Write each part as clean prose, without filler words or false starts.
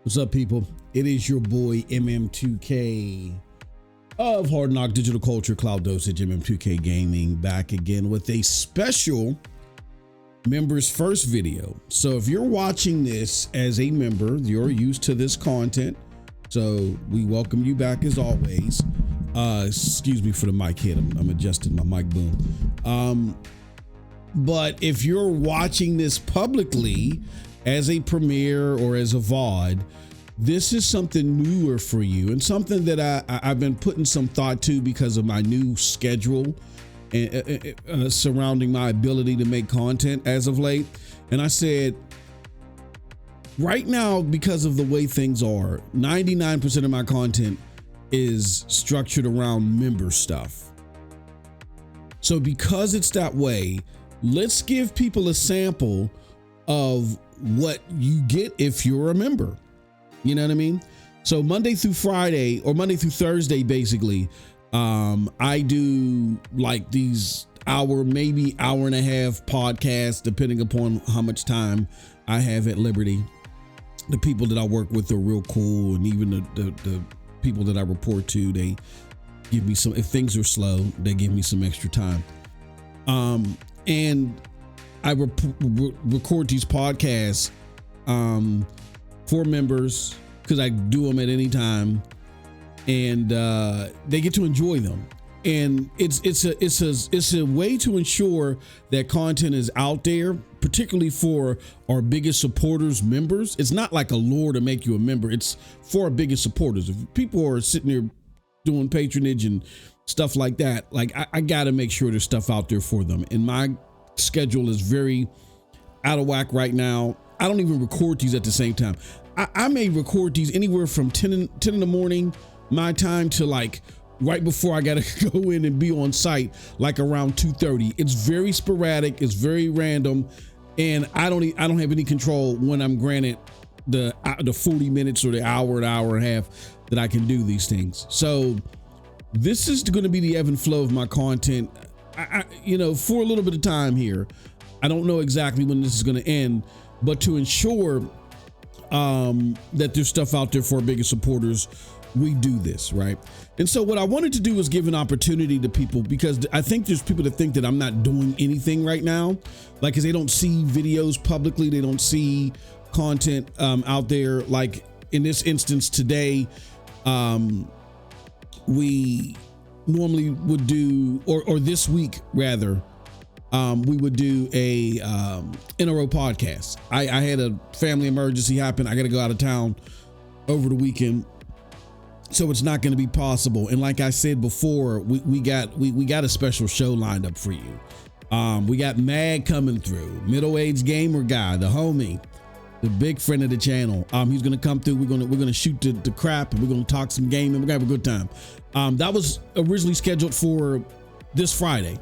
What's up, people? It is your boy MM2K of Hard Knock Digital Culture Cloud Dosage, MM2K Gaming, back again with a special members first video. So if you're watching this as a member, you're used to this content. So we welcome you back as always. Excuse me for the mic hit. I'm adjusting my mic boom. But if you're watching this publicly as a premiere or as a VOD, this is something newer for you and something that I've been putting some thought to because of my new schedule and surrounding my ability to make content as of late. And I said, right now, because of the way things are, 99% of my content is structured around member stuff. So because it's that way, let's give people a sample of what you get if you're a member. You know what I mean? So Monday through Friday or Monday through Thursday, basically, I do like these maybe hour and a half podcasts, depending upon how much time I have at liberty. The people that I work with are real cool. And even the people that I report to, they give me some, if things are slow, they give me some extra time. And I record these podcasts for members because I do them at any time, and they get to enjoy them. And it's a way to ensure that content is out there, particularly for our biggest supporters, members. It's not like a lure to make you a member. It's for our biggest supporters. If people are sitting there doing patronage and stuff like that, like I got to make sure there's stuff out there for them. And my schedule is very out of whack right now. I don't even record these at the same time. I may record these anywhere from 10 in the morning, my time, to like right before I got to go in and be on site, like around 2:30. It's very sporadic. It's very random. And I don't have any control when I'm granted the 40 minutes or the hour and a half that I can do these things. So this is going to be the ebb and flow of my content. For a little bit of time here. I don't know exactly when this is going to end, but to ensure that there's stuff out there for our biggest supporters, we do this, right? And so what I wanted to do was give an opportunity to people, because I think there's people that think that I'm not doing anything right now, like, because they don't see videos publicly, they don't see content out there. Like in this instance today, we normally would do, or this week rather, we would do a NRO podcast. I had a family emergency happen. I got to go out of town over the weekend, so it's not going to be possible. And like I said before, we got a special show lined up for you. We got Mag coming through, middle-aged gamer guy, the homie, the big friend of the channel. He's going to come through. We're going to shoot the crap, and we're going to talk some gaming. We're going to have a good time. That was originally scheduled for this Friday.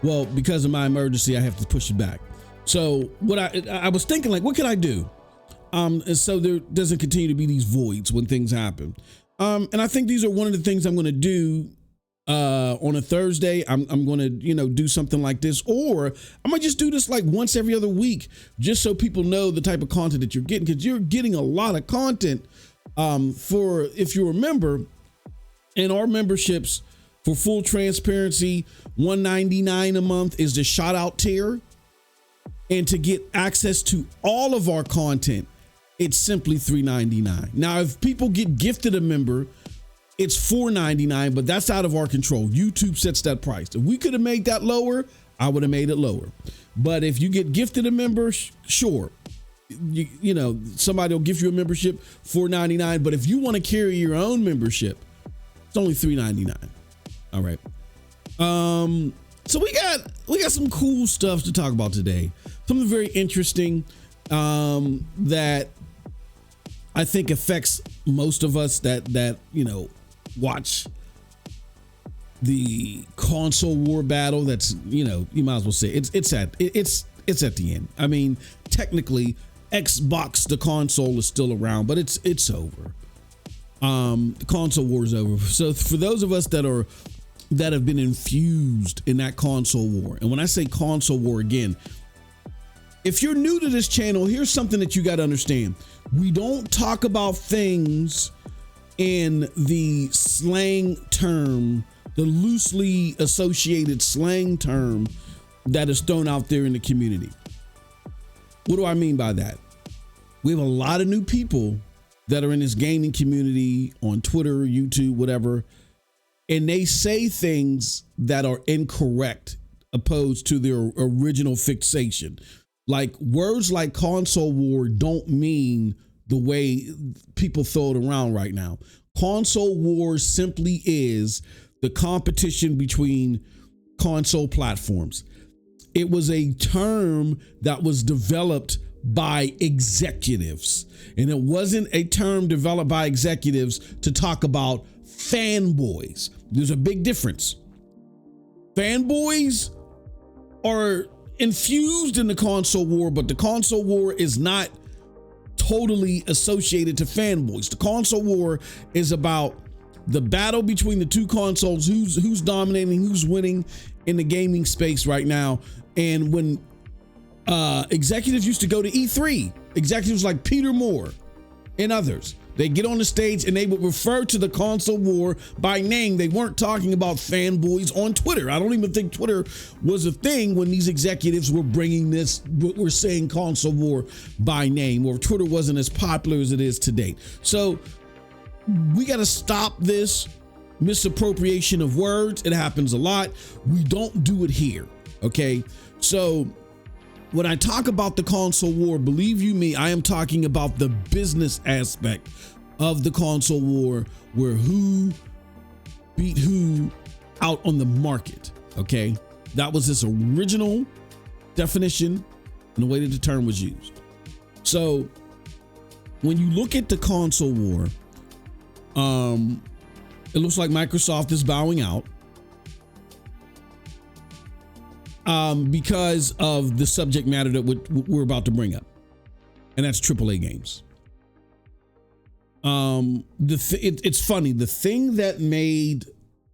Well, because of my emergency, I have to push it back. So what I was thinking, like, what can I do? And so there doesn't continue to be these voids when things happen. And I think these are one of the things I'm going to do on a Thursday. I'm going to, do something like this, or I might just do this like once every other week, just so people know the type of content that you're getting, because you're getting a lot of content for, if you're a member. And our memberships, for full transparency, $199 a month is the shout out tier. And to get access to all of our content, it's simply $3.99. Now, if people get gifted a member, it's $4.99, but that's out of our control. YouTube sets that price. If we could have made that lower, I would have made it lower. But if you get gifted a member, sure. Somebody will give you a membership, $4.99. But if you want to carry your own membership, it's only $3.99. All right. So we got some cool stuff to talk about today. Something very interesting that I think affects most of us that watch the console war battle. That's, you might as well say it's at the end. I mean, technically Xbox, the console, is still around, but it's over. The console war is over. So for those of us that have been infused in that console war, and when I say console war again, if you're new to this channel, here's something that you got to understand. We don't talk about things in the slang term, the loosely associated slang term that is thrown out there in the community. What do I mean by that? We have a lot of new people that are in this gaming community on Twitter, YouTube, whatever, and they say things that are incorrect opposed to their original fixation. Like words like console war don't mean the way people throw it around right now. Console war simply is the competition between console platforms. It was a term that was developed by executives, and it wasn't a term developed by executives to talk about fanboys. There's a big difference. Fanboys are infused in the console war, but the console war is not totally associated to fanboys. The console war is about the battle between the two consoles, who's dominating, who's winning in the gaming space right now. And when executives used to go to E3, executives like Peter Moore and others, they get on the stage and they would refer to the console war by name. They weren't talking about fanboys on Twitter. I don't even think Twitter was a thing when these executives were bringing this, we're saying console war by name, or Twitter wasn't as popular as it is today. So we got to stop this misappropriation of words. It happens a lot. We don't do it here. Okay. So when I talk about the console war, believe you me, I am talking about the business aspect of the console war, where who beat who out on the market. Okay. That was this original definition and the way that the term was used. So when you look at the console war, it looks like Microsoft is bowing out because of the subject matter that we're about to bring up, and that's AAA games. It's funny, the thing that made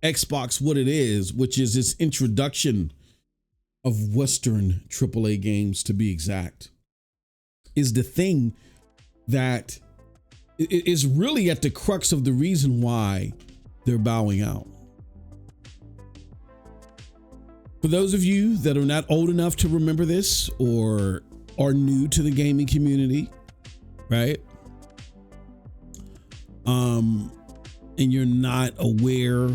Xbox what it is, which is its introduction of Western AAA games, to be exact, is the thing that is really at the crux of the reason why they're bowing out. For those of you that are not old enough to remember this or are new to the gaming community, right? And you're not aware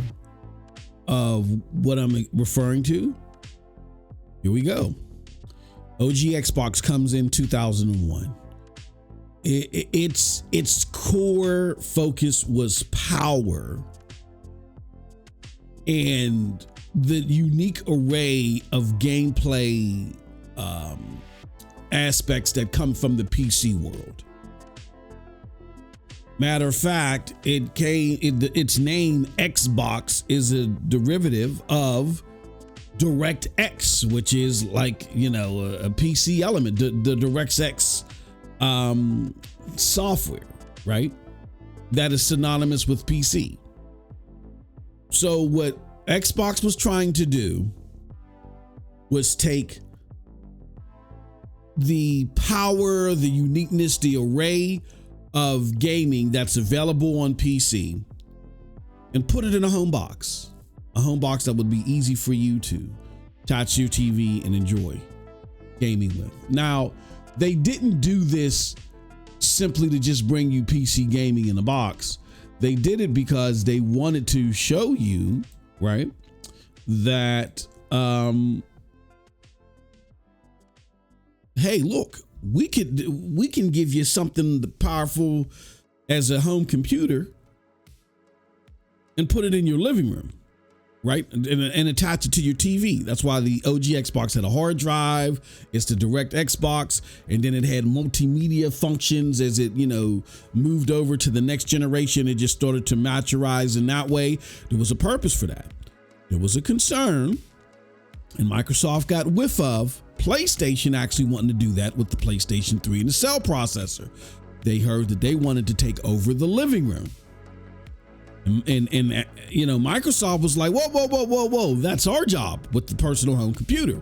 of what I'm referring to, here we go. OG Xbox comes in 2001. Its core focus was power and the unique array of gameplay aspects that come from the PC world. Matter of fact, its name Xbox is a derivative of DirectX, which is like, a PC element, the DirectX software, right? That is synonymous with PC. So what Xbox was trying to do was take the power, the uniqueness, the array of gaming that's available on PC and put it in a home box that would be easy for you to attach your TV and enjoy gaming with. Now, they didn't do this simply to just bring you PC gaming in a box. They did it because they wanted to show you, right, that hey, look, we can give you something powerful as a home computer and put it in your living room, right? And attach it to your TV. That's why the OG Xbox had a hard drive. It's the Direct Xbox. And then it had multimedia functions as it, moved over to the next generation. It just started to maturize in that way. There was a purpose for that. There was a concern, and Microsoft got whiff of PlayStation actually wanting to do that with the PlayStation 3 and the cell processor. They heard that they wanted to take over the living room. And Microsoft was like, whoa, that's our job with the personal home computer.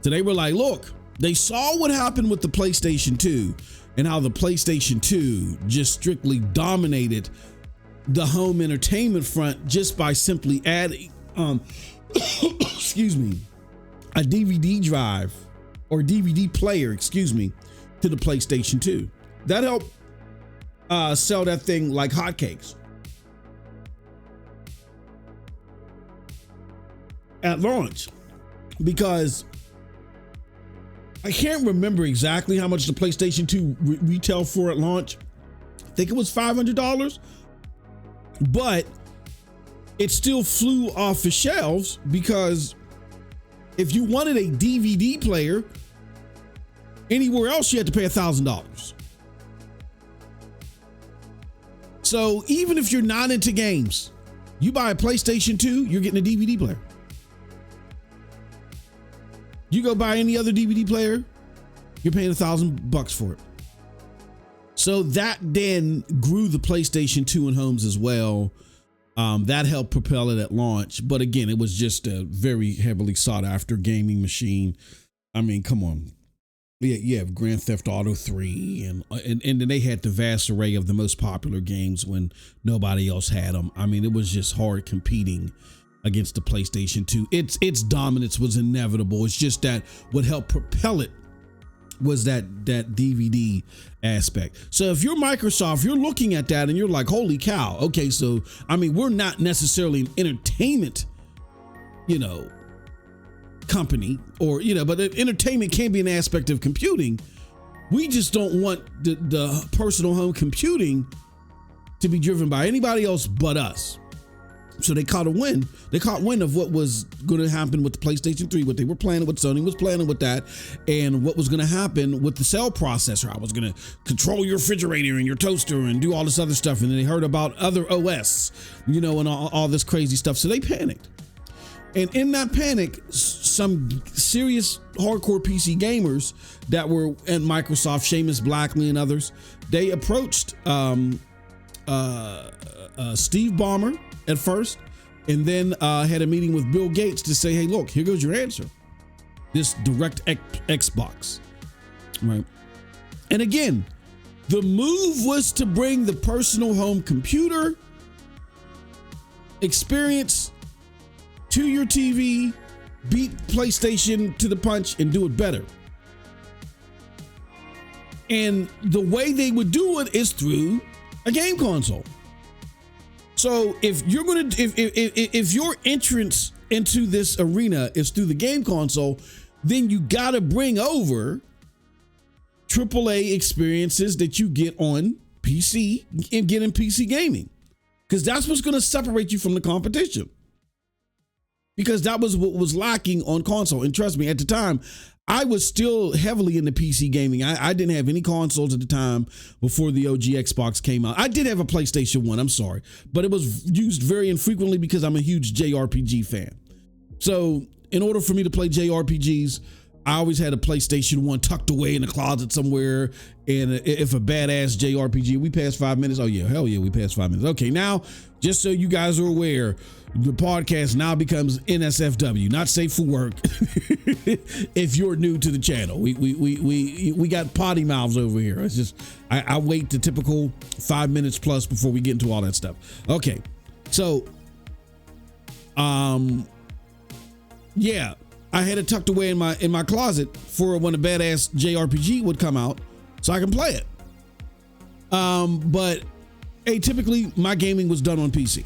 So they were like, look, They saw what happened with the PlayStation 2 and how the PlayStation 2 just strictly dominated the home entertainment front just by simply adding, excuse me, a DVD drive or DVD player, excuse me, to the PlayStation 2. That helped sell that thing like hotcakes. At launch, because I can't remember exactly how much the PlayStation 2 retail for at launch. I think it was $500, but it still flew off the shelves because if you wanted a DVD player anywhere else, you had to pay $1,000. So even if you're not into games, you buy a PlayStation 2, you're getting a DVD player. You go buy any other DVD player, you're paying $1,000 for it. So that then grew the PlayStation 2 in homes as well. That helped propel it at launch. But again, it was just a very heavily sought after gaming machine. I mean, come on. Yeah, you have Grand Theft Auto 3 and then they had the vast array of the most popular games when nobody else had them. I mean, it was just hard competing against the PlayStation 2. Its dominance was inevitable. It's just that what helped propel it was that DVD aspect. So if you're Microsoft, you're looking at that and you're like, holy cow. Okay, so I mean, we're not necessarily an entertainment, company or, but entertainment can be an aspect of computing. We just don't want the personal home computing to be driven by anybody else but us. So they caught a wind. They caught wind of what was going to happen with the PlayStation 3, what they were planning, what Sony was planning with that, and what was going to happen with the cell processor. I was going to control your refrigerator and your toaster and do all this other stuff. And then they heard about other OS, and all this crazy stuff. So they panicked. And in that panic, some serious hardcore PC gamers that were at Microsoft, Seamus Blackley and others, they approached Steve Ballmer at first, and then had a meeting with Bill Gates to say, hey, look, here goes your answer. This direct Xbox, right? And again, the move was to bring the personal home computer experience to your TV, beat PlayStation to the punch and do it better. And the way they would do it is through a game console. So if you're going to, if your entrance into this arena is through the game console, then you got to bring over AAA experiences that you get on PC and get in PC gaming, because that's what's going to separate you from the competition. Because that was what was lacking on console. And trust me, at the time, I was still heavily into PC gaming. I didn't have any consoles at the time before the OG Xbox came out. I did have a PlayStation 1, I'm sorry, but it was used very infrequently because I'm a huge JRPG fan. So in order for me to play JRPGs, I always had a PlayStation 1 tucked away in the closet somewhere. And if a badass JRPG, we passed 5 minutes. Oh yeah, hell yeah, we passed 5 minutes. Okay, now, just so you guys are aware, the podcast now becomes NSFW, not safe for work. If you're new to the channel, we got potty mouths over here. It's just, I wait the typical 5 minutes plus before we get into all that stuff. Okay, so, yeah, I had it tucked away in my closet for when a badass JRPG would come out, so I can play it. But typically my gaming was done on PC.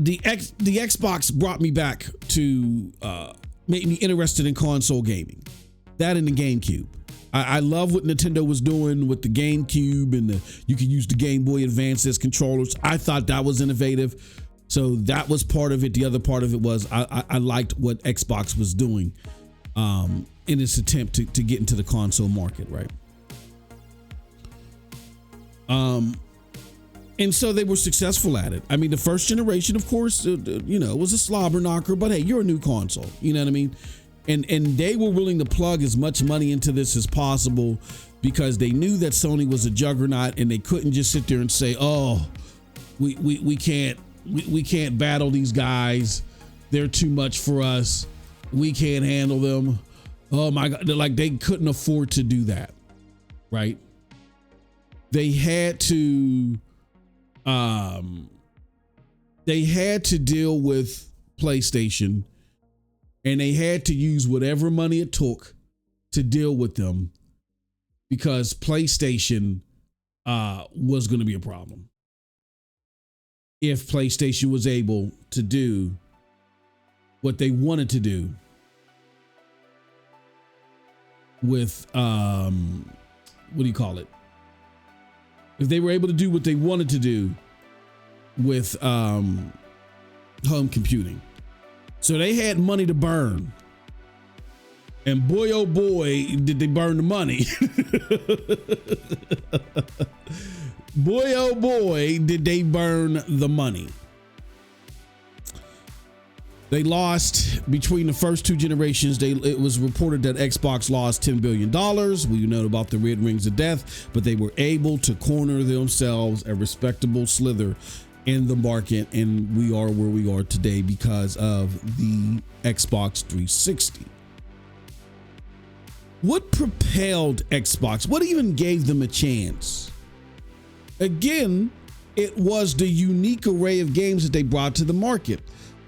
The Xbox brought me back to make me interested in console gaming. That and the GameCube. I love what Nintendo was doing with the GameCube, and you could use the Game Boy Advance as controllers. I thought that was innovative. So that was part of it. The other part of it was I liked what Xbox was doing in its attempt to get into the console market, right? And so they were successful at it. I mean, the first generation, of course, was a slobber knocker, but hey, you're a new console. You know what I mean? And they were willing to plug as much money into this as possible because they knew that Sony was a juggernaut, and they couldn't just sit there and say, oh, we can't battle these guys. They're too much for us. we can't handle them. Oh my God. Like they couldn't afford to do that. Right. They had to deal with PlayStation, and they had to use whatever money it took to deal with them, because PlayStation was going to be a problem. If PlayStation was able to do what they wanted to do with what do you call it? If they were able to do what they wanted to do with home computing. So they had money to burn. And boy, oh boy, did they burn the money. Boy, oh boy, did they burn the money. They lost between the first two generations. It was reported that Xbox lost $10 billion. We know about the red rings of death, but they were able to corner themselves a respectable slither in the market. And we are where we are today because of the Xbox 360. What propelled Xbox? What even gave them a chance? Again, it was the unique array of games that they brought to the market.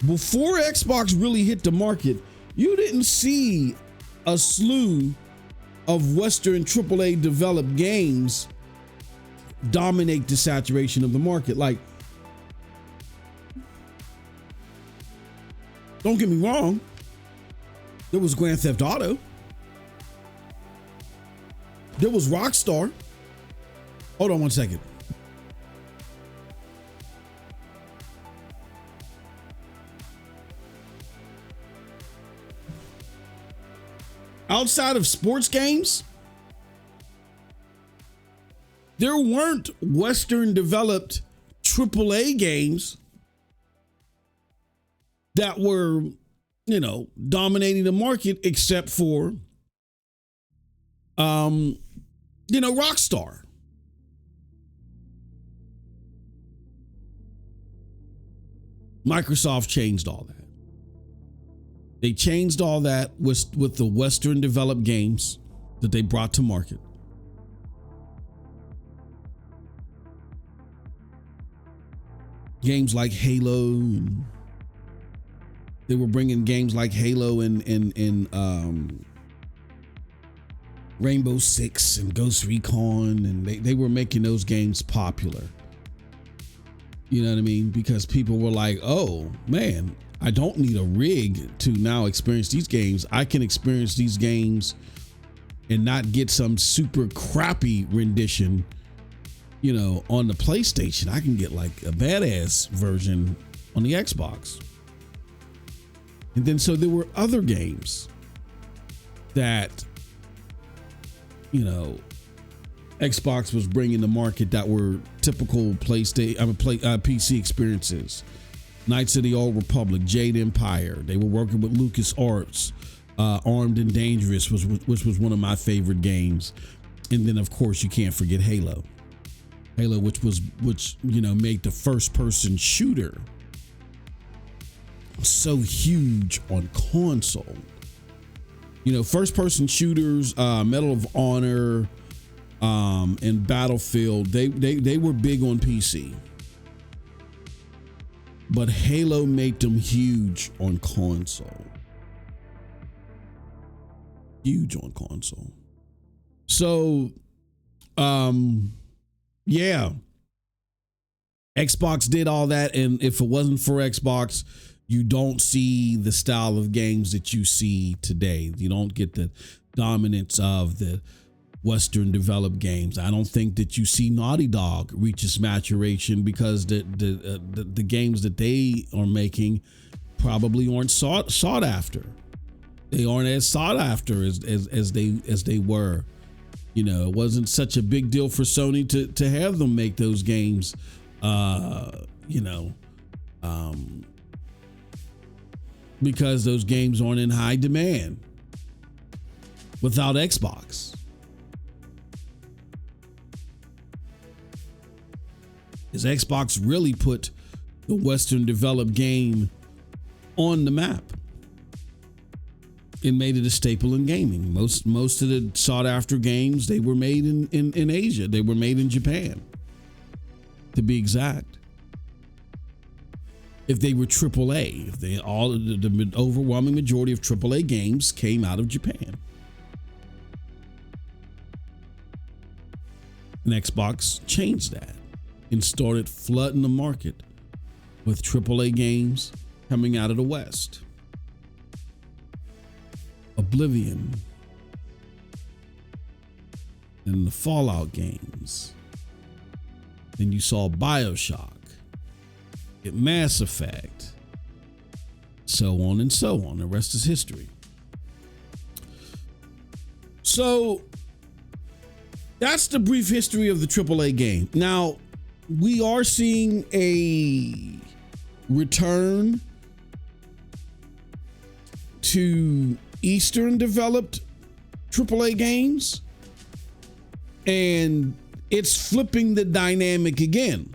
Before Xbox really hit the market, you didn't see a slew of Western AAA developed games dominate the saturation of the market. Like, don't get me wrong, there was Grand Theft Auto. There was Rockstar. Hold on one second. Outside of sports games, there weren't Western developed AAA games that were, dominating the market, except for, Rockstar. Microsoft changed all that. They changed all that with the Western developed games that they brought to market. Games like Halo. They were bringing games like Halo and Rainbow Six and Ghost Recon, and they were making those games popular. You know what I mean? Because people were like, oh man, I don't need a rig to now experience these games. I can experience these games and not get some super crappy rendition, on the PlayStation. I can get like a badass version on the Xbox. And then so there were other games that, Xbox was bringing to market that were typical PC experiences. Knights of the Old Republic, Jade Empire. They were working with LucasArts. Armed and Dangerous, which was one of my favorite games. And then, of course, you can't forget Halo. Halo, which made the first-person shooter so huge on console. First-person shooters, Medal of Honor, and Battlefield, they were big on PC. But Halo made them huge on console. Huge on console. So, yeah. Xbox did all that. And if it wasn't for Xbox, you don't see the style of games that you see today. You don't get the dominance of the Western developed games. I don't think that you see Naughty Dog reach its maturation because the games that they are making probably aren't sought after. They aren't as sought after as they were. It wasn't such a big deal for Sony to have them make those games. Because those games aren't in high demand without Xbox. Because Xbox really put the Western developed game on the map. It made it a staple in gaming. Most of the sought after games, they were made in Asia. They were made in Japan, to be exact. If they were AAA, if they all the overwhelming majority of AAA games came out of Japan. And Xbox changed that and started flooding the market with AAA games coming out of the West. Oblivion and the Fallout games. Then you saw BioShock, Mass Effect, so on and so on. The rest is history. So that's the brief history of the AAA game. Now, we are seeing a return to Eastern developed AAA games, and it's flipping the dynamic again.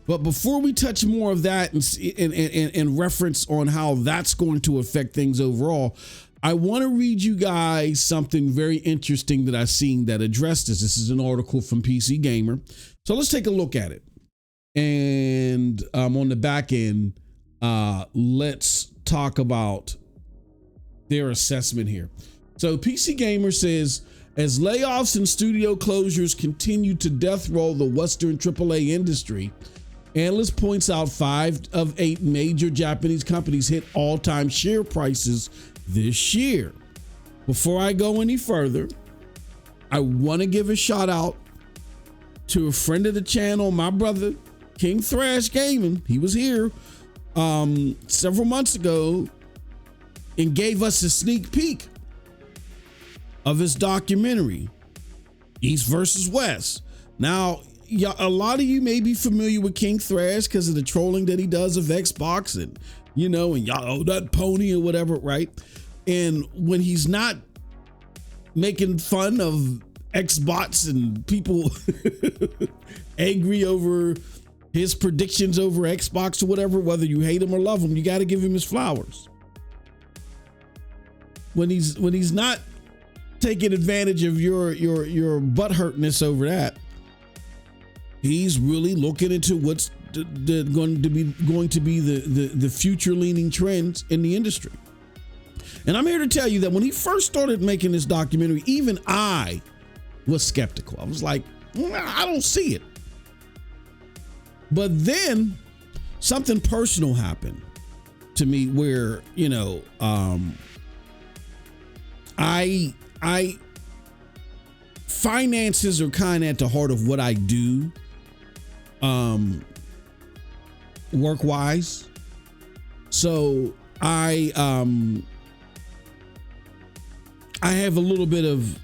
But before we touch more of that and reference on how that's going to affect things overall, I want to read you guys something very interesting that I've seen that addressed this. This is an article from PC Gamer. So let's take a look at it. And on the back end, let's talk about their assessment here. So PC Gamer says, as layoffs and studio closures continue to death roll the Western AAA industry, analyst points out 5 of 8 major Japanese companies hit all-time share prices this year. Before I go any further, I want to give a shout out to a friend of the channel, my brother, King Thrash Gaming. He was here several months ago and gave us a sneak peek of his documentary, East versus West. Now, a lot of you may be familiar with King Thrash because of the trolling that he does of Xbox and, and y'all, that pony or whatever, right? And when he's not making fun of Xbox and people angry over his predictions over Xbox or whatever, whether you hate him or love him, you got to give him his flowers. When he's not taking advantage of your butthurtness over that, he's really looking into what's going to be the future leaning trends in the industry. And I'm here to tell you that when he first started making this documentary, even I was skeptical. I was like, I don't see it. But then something personal happened to me where, I finances are kind of at the heart of what I do, work wise. So I have a little bit of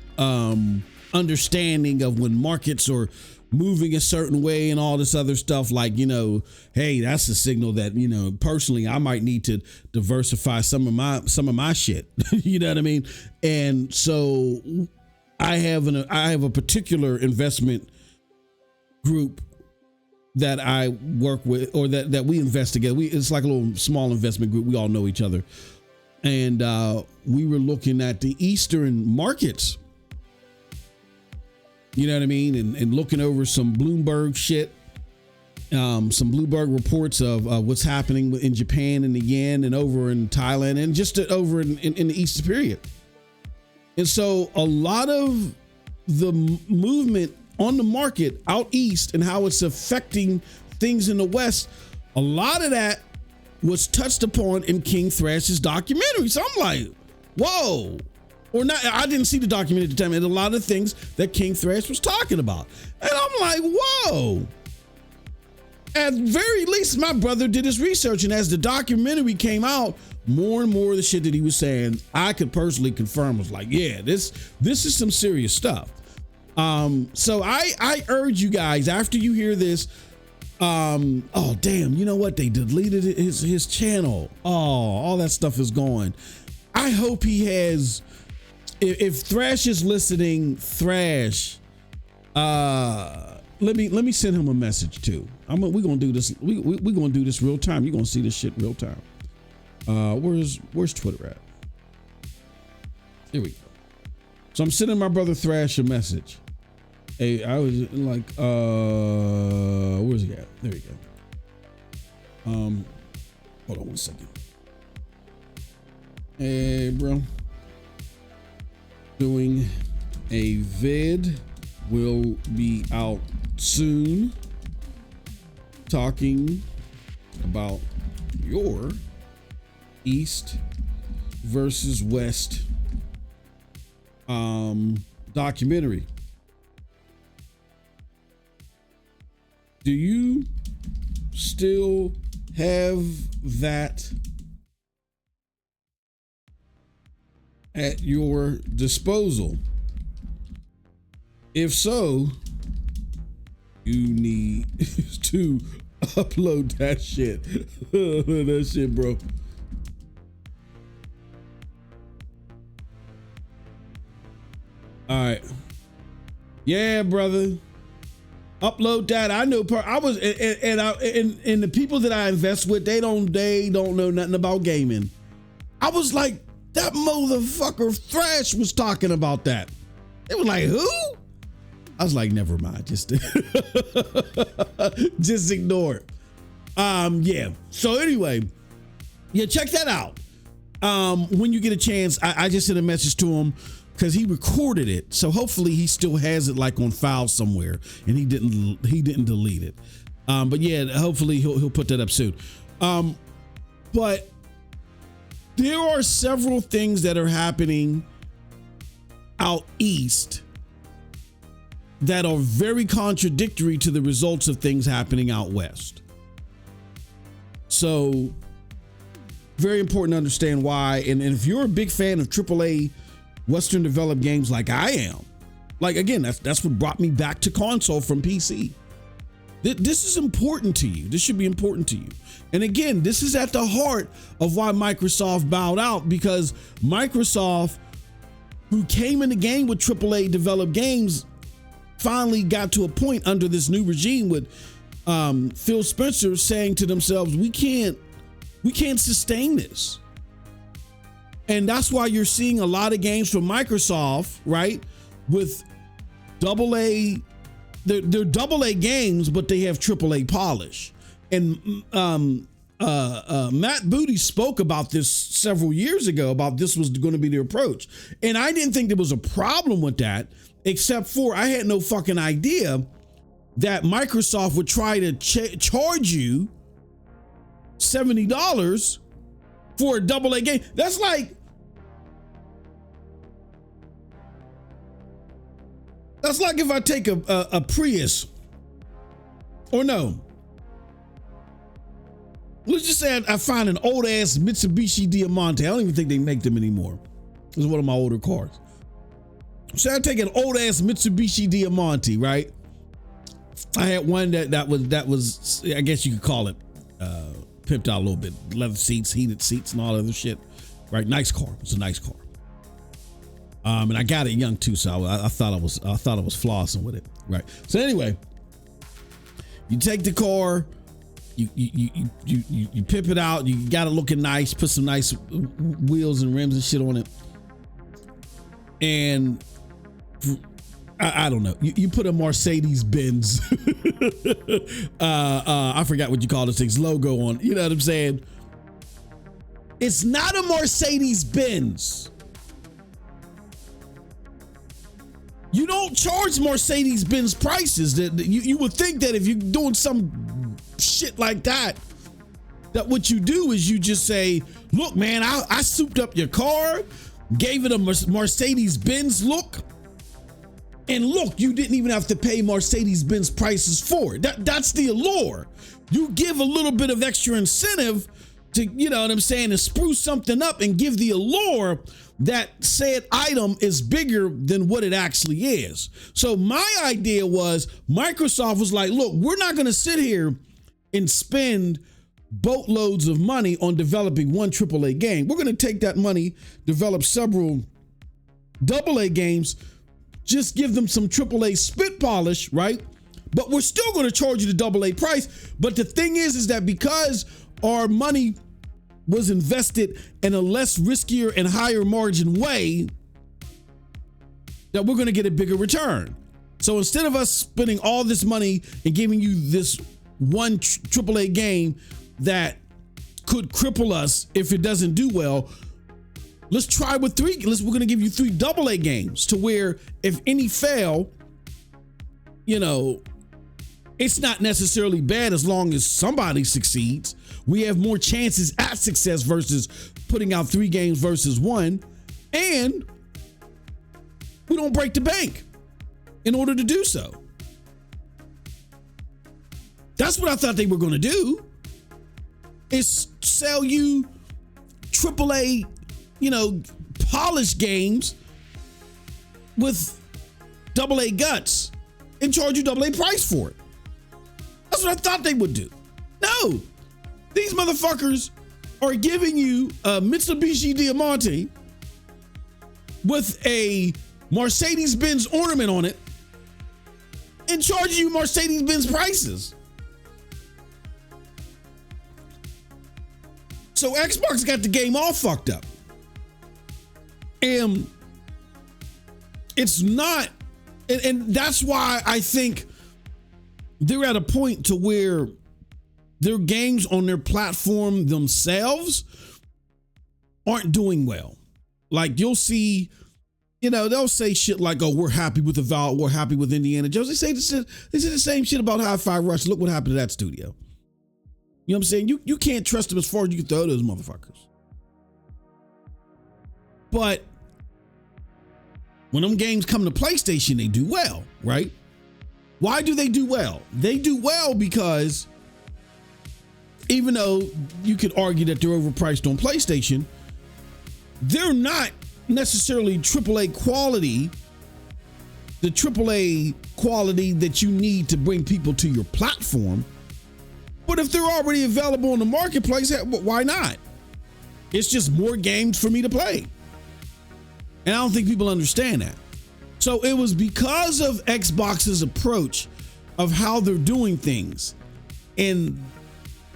understanding of when markets are moving a certain way and all this other stuff, like, hey, that's a signal that, personally, I might need to diversify some of my shit. You know what I mean? And so I have a particular investment group that I work with, or that we invest together. It's like a little small investment group. We all know each other. And we were looking at the Eastern markets. You know what I mean? And looking over some Bloomberg shit, some Bloomberg reports of what's happening in Japan and the yen and over in Thailand and just over in the East period. And so a lot of the movement on the market out East and how it's affecting things in the West, a lot of that was touched upon in King Thrash's documentary. So I'm like, whoa. Or not, I didn't see the documentary at the time, and a lot of things that King Thrash was talking about. And I'm like, whoa. At very least, my brother did his research, and as the documentary came out, more and more of the shit that he was saying, I could personally confirm was like, yeah, this is some serious stuff. So I urge you guys, after you hear this, oh damn, you know what? They deleted his channel. Oh, all that stuff is gone. I hope he has. If Thrash is listening, Thrash, let me send him a message too. We're gonna do this. We're gonna do this real time. You're gonna see this shit real time. Where's Twitter at? Here we go. So I'm sending my brother Thrash a message. Hey, I was like, where's he at? There we go. Hold on 1 second. Hey, bro. Doing a vid, will be out soon, talking about your East versus West documentary. Do you still have that at your disposal? If so, you need to upload that shit. That shit, bro. All right. Yeah, brother. Upload that. I know. I was, and the people that I invest with, they don't know nothing about gaming. I was like, that motherfucker Thrash was talking about that. It was like, who? I was like, never mind. Just ignore it. Yeah. So anyway, yeah, check that out. When you get a chance, I just sent a message to him because he recorded it. So hopefully he still has it like on file somewhere and he didn't delete it. But yeah, hopefully he'll put that up soon. But there are several things that are happening out east that are very contradictory to the results of things happening out west. So very important to understand why. And if you're a big fan of AAA Western developed games like I am, like again, that's what brought me back to console from PC. This is important to you. This should be important to you. And again, this is at the heart of why Microsoft bowed out, because Microsoft, who came in the game with AAA developed games, finally got to a point under this new regime with Phil Spencer saying to themselves, we can't sustain this. And that's why you're seeing a lot of games from Microsoft, right? With AA, they're AA games, but they have AAA polish. And Matt Booty spoke about this several years ago, about this was going to be their approach. And I didn't think there was a problem with that, except for I had no fucking idea that Microsoft would try to charge you $70 for a AA game. That's like if I take a Prius, or no, let's just say I find an old ass Mitsubishi Diamante. I don't even think they make them anymore. It was one of my older cars. So I take an old ass Mitsubishi Diamante, right? I had one that was I guess you could call it pimped out a little bit, leather seats, heated seats, and all other shit. Right, nice car. It's a nice car. And I got it young too, so I thought I was flossing with it. Right. So anyway, you take the car, you pimp it out, you got it looking nice, put some nice wheels and rims and shit on it, and I don't know. You put a Mercedes Benz, I forgot what you call those things, logo on. You know what I'm saying? It's not a Mercedes Benz. You don't charge Mercedes Benz prices. That you would think that if you're doing some shit like that, that what you do is you just say, look, man, I souped up your car, gave it a Mercedes Benz look. And look, you didn't even have to pay Mercedes-Benz prices for it. That's the allure. You give a little bit of extra incentive to, you know what I'm saying, to spruce something up and give the allure that said item is bigger than what it actually is. So my idea was Microsoft was like, look, we're not going to sit here and spend boatloads of money on developing one AAA game. We're going to take that money, develop several AA games, just give them some AAA spit polish, right? But we're still going to charge you the AA price. But the thing is that because our money was invested in a less riskier and higher margin way, that we're going to get a bigger return. So instead of us spending all this money and giving you this one AAA game that could cripple us if it doesn't do well, let's try with three. We're going to give you 3 AA games to where if any fail, you know, it's not necessarily bad as long as somebody succeeds. We have more chances at success versus putting out 3 games versus 1. And we don't break the bank in order to do so. That's what I thought they were going to do, is sell you AAA, you know, polished games with AA guts and charge you AA price for it. That's what I thought they would do. No, these motherfuckers are giving you a Mitsubishi Diamante with a Mercedes-Benz ornament on it and charging you Mercedes-Benz prices. So Xbox got the game all fucked up. And it's not, and that's why I think they're at a point to where their games on their platform themselves aren't doing well. Like you'll see, you know, they'll say shit like, oh, we're happy with Avowed, we're happy with Indiana Jones. They say the same shit about Hi-Fi Rush. Look what happened to that studio. You know what I'm saying? You can't trust them as far as you can throw those motherfuckers. But when them games come to PlayStation, they do well, right? Why do they do well? They do well because even though you could argue that they're overpriced on PlayStation, they're not necessarily AAA quality, the AAA quality that you need to bring people to your platform. But if they're already available in the marketplace, why not? It's just more games for me to play. And I don't think people understand that. So it was because of Xbox's approach of how they're doing things and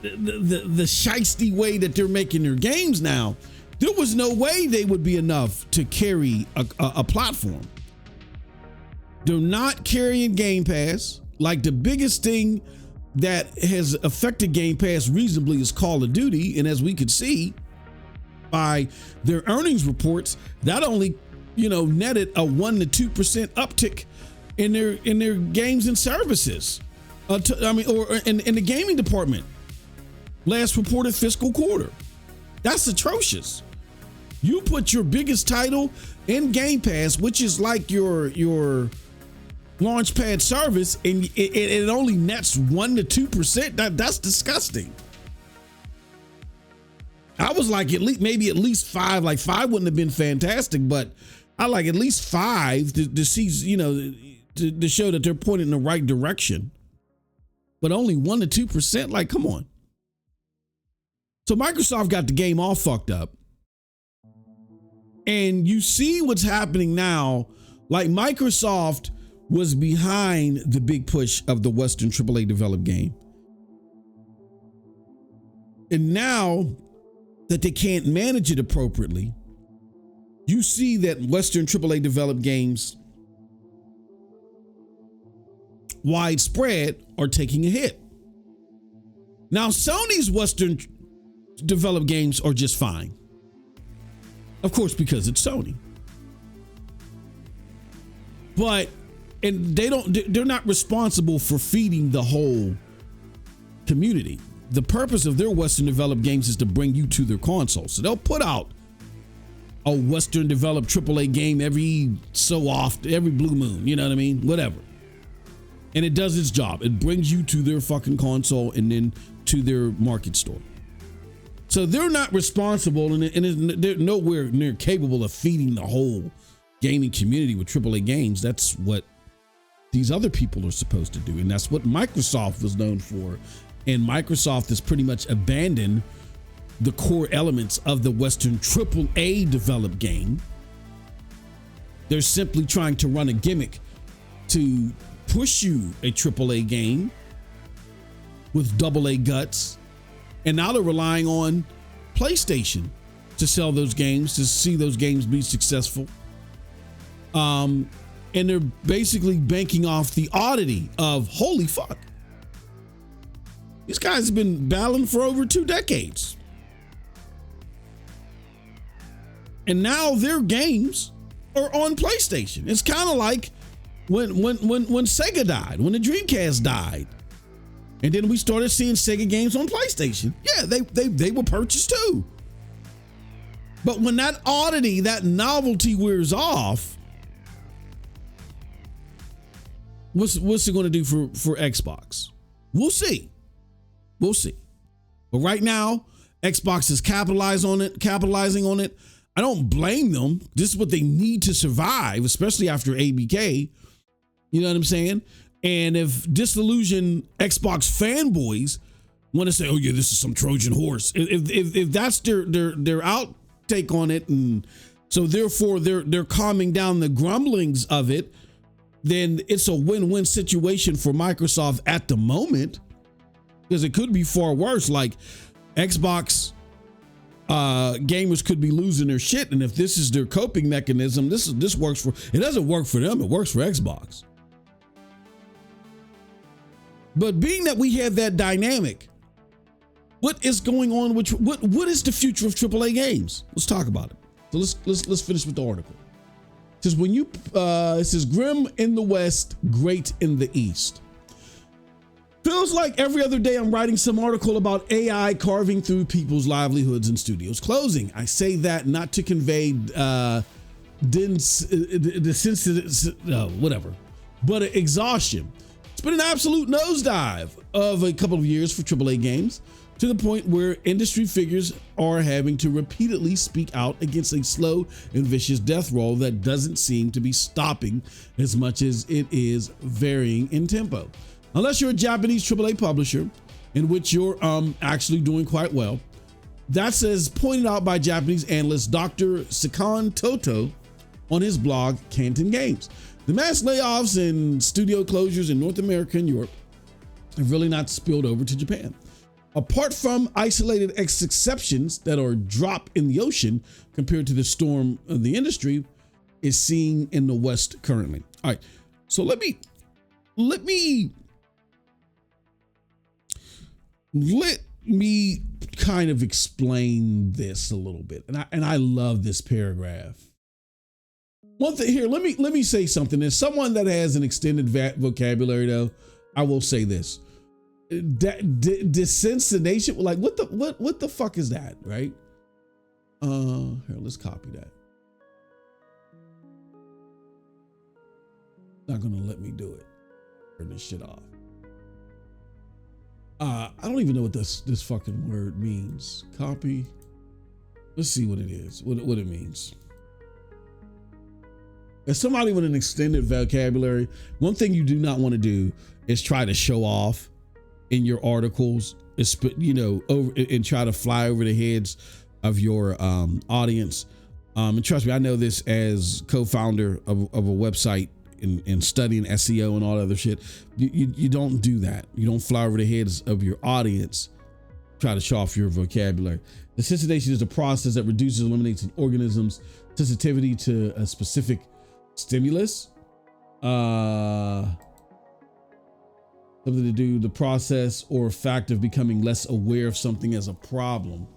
the shiesty way that they're making their games now, there was no way they would be enough to carry a platform. They're not carrying Game Pass. Like the biggest thing that has affected Game Pass reasonably is Call of Duty. And as we could see by their earnings reports, that only, you know, netted a 1% to 2% uptick in their games and services. Or in the gaming department, last reported fiscal quarter. That's atrocious. You put your biggest title in Game Pass, which is like your Launchpad service, and it only nets 1% to 2%. That's disgusting. I was like at least 5. Like 5 wouldn't have been fantastic, but I like at least 5 to see, you know, to show that they're pointing in the right direction. But only 1% to 2%. Like, come on. So Microsoft got the game all fucked up. And you see what's happening now. Like Microsoft was behind the big push of the Western AAA developed game. And now that they can't manage it appropriately, you see that Western AAA developed games widespread are taking a hit. Now, Sony's Western developed games are just fine. Of course, because it's Sony. But they're not responsible for feeding the whole community. The purpose of their Western developed games is to bring you to their console. So they'll put out a Western developed AAA game every so often, every blue moon, you know what I mean? Whatever. And it does its job. It brings you to their fucking console and then to their market store. So they're not responsible, and they're nowhere near capable of feeding the whole gaming community with AAA games. That's what these other people are supposed to do. And that's what Microsoft was known for. And Microsoft has pretty much abandoned the core elements of the Western AAA developed game. They're simply trying to run a gimmick to push you a AAA game with AA guts. And now they're relying on PlayStation to sell those games, to see those games be successful. And they're basically banking off the oddity of, holy fuck, these guys have been battling for over 2 decades. And now their games are on PlayStation. It's kind of like when Sega died, when the Dreamcast died. And then we started seeing Sega games on PlayStation. Yeah, they were purchased too. But when that oddity, that novelty wears off, what's it going to do for Xbox? We'll see. We'll see. But right now, Xbox is capitalizing on it. I don't blame them. This is what they need to survive, especially after ABK. You know what I'm saying? And if disillusioned Xbox fanboys want to say, "Oh yeah, this is some Trojan horse," if that's their outtake on it, and so therefore they're calming down the grumblings of it, then it's a win-win situation for Microsoft at the moment, because it could be far worse. Like Xbox gamers could be losing their shit, and if this is their coping mechanism, this works for. It doesn't work for them. It works for Xbox. But being that we have that dynamic, what is going on? What is the future of AAA games? Let's talk about it. So let's finish with the article. It says it says grim in the West, great in the East. Feels like every other day I'm writing some article about AI carving through people's livelihoods and studios closing. I say that not to convey whatever, but exhaustion. It's been an absolute nosedive of a couple of years for AAA games, to the point where industry figures are having to repeatedly speak out against a slow and vicious death roll that doesn't seem to be stopping as much as it is varying in tempo. Unless you're a Japanese AAA publisher, in which you're actually doing quite well. That's as pointed out by Japanese analyst Dr. Sekan Toto on his blog, Canton Games. The mass layoffs and studio closures in North America and Europe have really not spilled over to Japan. Apart from isolated exceptions that are a drop in the ocean compared to the storm of the industry is seen in the West currently. All right, so let me kind of explain this a little bit. And I love this paragraph. One thing here, let me say something. As someone that has an extended vocabulary, though, I will say this. Desensitization, like what the fuck is that, right? Here, let's copy that. Not gonna let me do it. Turn this shit off. I don't even know what this fucking word means. Copy. Let's see what it is. What it means. As somebody with an extended vocabulary, one thing you do not want to do is try to show off in your articles, over and try to fly over the heads of your audience. And trust me, I know this as co-founder of a website and studying SEO and all that other shit. You don't do that. You don't fly over the heads of your audience, try to show off your vocabulary. Desensitization is a process that reduces and eliminates an organism's sensitivity to a specific stimulus. Something to do the process or fact of becoming less aware of something as a problem.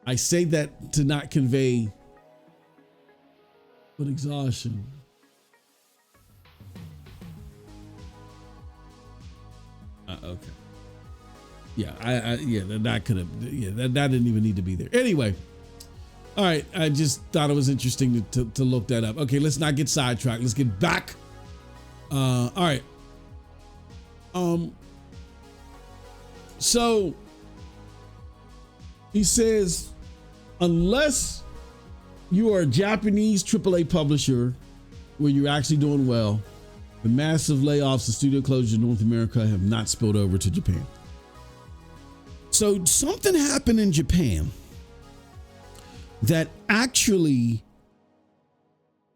I say that to not convey but exhaustion. Okay. Yeah, that could have, that didn't even need to be there. Anyway, all right, I just thought it was interesting to look that up. Okay, let's not get sidetracked. Let's get back. All right. So he says, unless you are a Japanese AAA publisher where you're actually doing well, the massive layoffs and studio closures in North America have not spilled over to Japan. So something happened in Japan that actually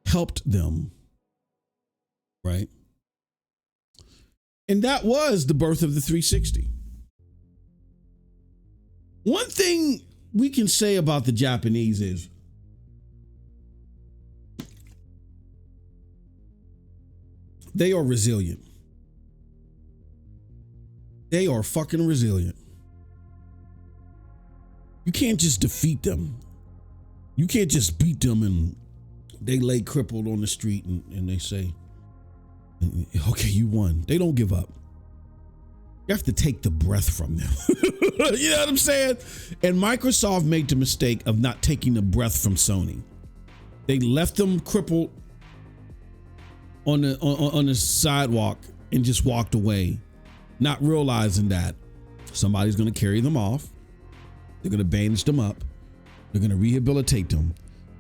helped them, right? And that was the birth of the 360. One thing we can say about the Japanese is They are resilient. They are fucking resilient. You can't just defeat them. You can't just beat them and they lay crippled on the street and they say, okay, you won. They don't give up. You have to take the breath from them. You know what I'm saying? And Microsoft made the mistake of not taking the breath from Sony. They left them crippled on the sidewalk and just walked away, not realizing that somebody's going to carry them off. They're going to bandage them up. They're going to rehabilitate them.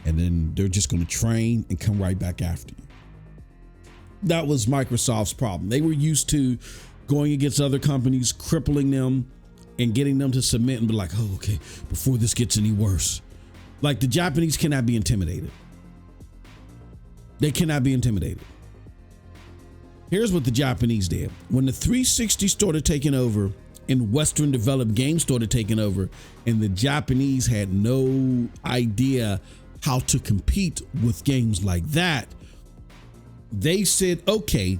And then they're just going to train and come right back after you. That was Microsoft's problem. They were used to going against other companies, crippling them and getting them to submit and be like, oh, okay, before this gets any worse. Like, the Japanese cannot be intimidated. They cannot be intimidated. Here's what the Japanese did. When the 360 started taking over and Western developed games started taking over, and the Japanese had no idea how to compete with games like that, they said, okay,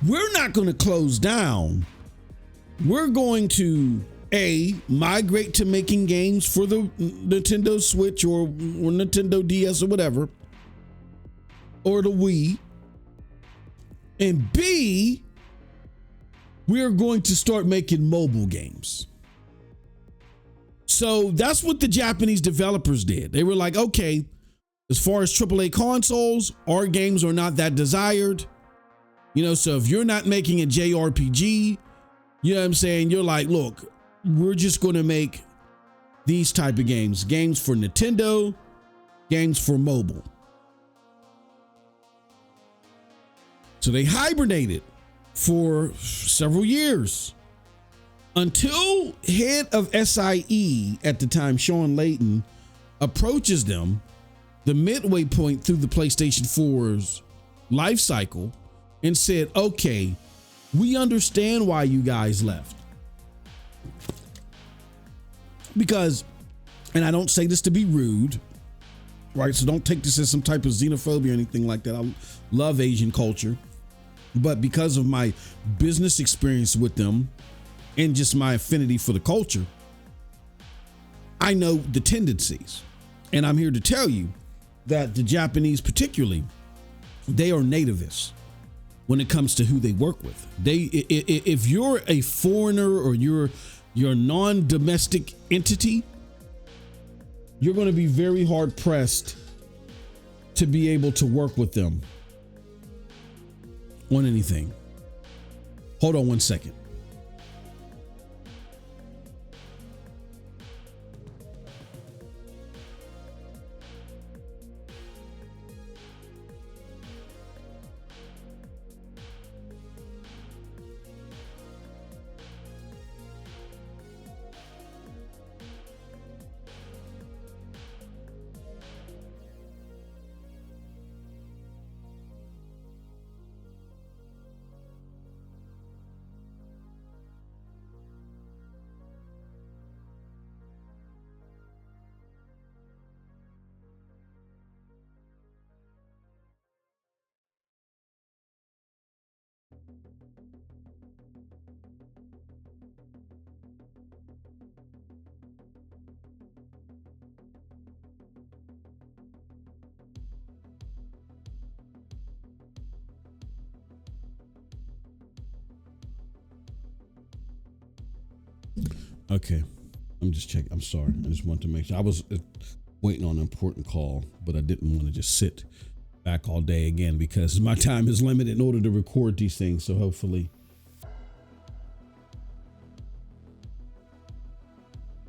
we're not going to close down. We're going to migrate to making games for the Nintendo Switch or Nintendo DS or whatever, or the Wii. And B, we're going to start making mobile games. So that's what the Japanese developers did. They were like, okay, as far as AAA consoles, our games are not that desired. You know, so if you're not making a JRPG, you know what I'm saying? You're like, look, we're just going to make these type of games for Nintendo, games for mobile. So they hibernated for several years until head of SIE at the time, Sean Layton, approaches them the midway point through the PlayStation 4's life cycle and said, okay, we understand why you guys left. Because, and I don't say this to be rude, right? So don't take this as some type of xenophobia or anything like that. I love Asian culture. But because of my business experience with them and just my affinity for the culture, I know the tendencies. And I'm here to tell you that the Japanese particularly, they are nativists when it comes to who they work with. If you're a foreigner or you're a non-domestic entity, you're going to be very hard pressed to be able to work with them on anything. Hold on one second. Okay, I'm just checking. I'm sorry. I just want to make sure. I was waiting on an important call, but I didn't want to just sit back all day again because my time is limited in order to record these things. So hopefully.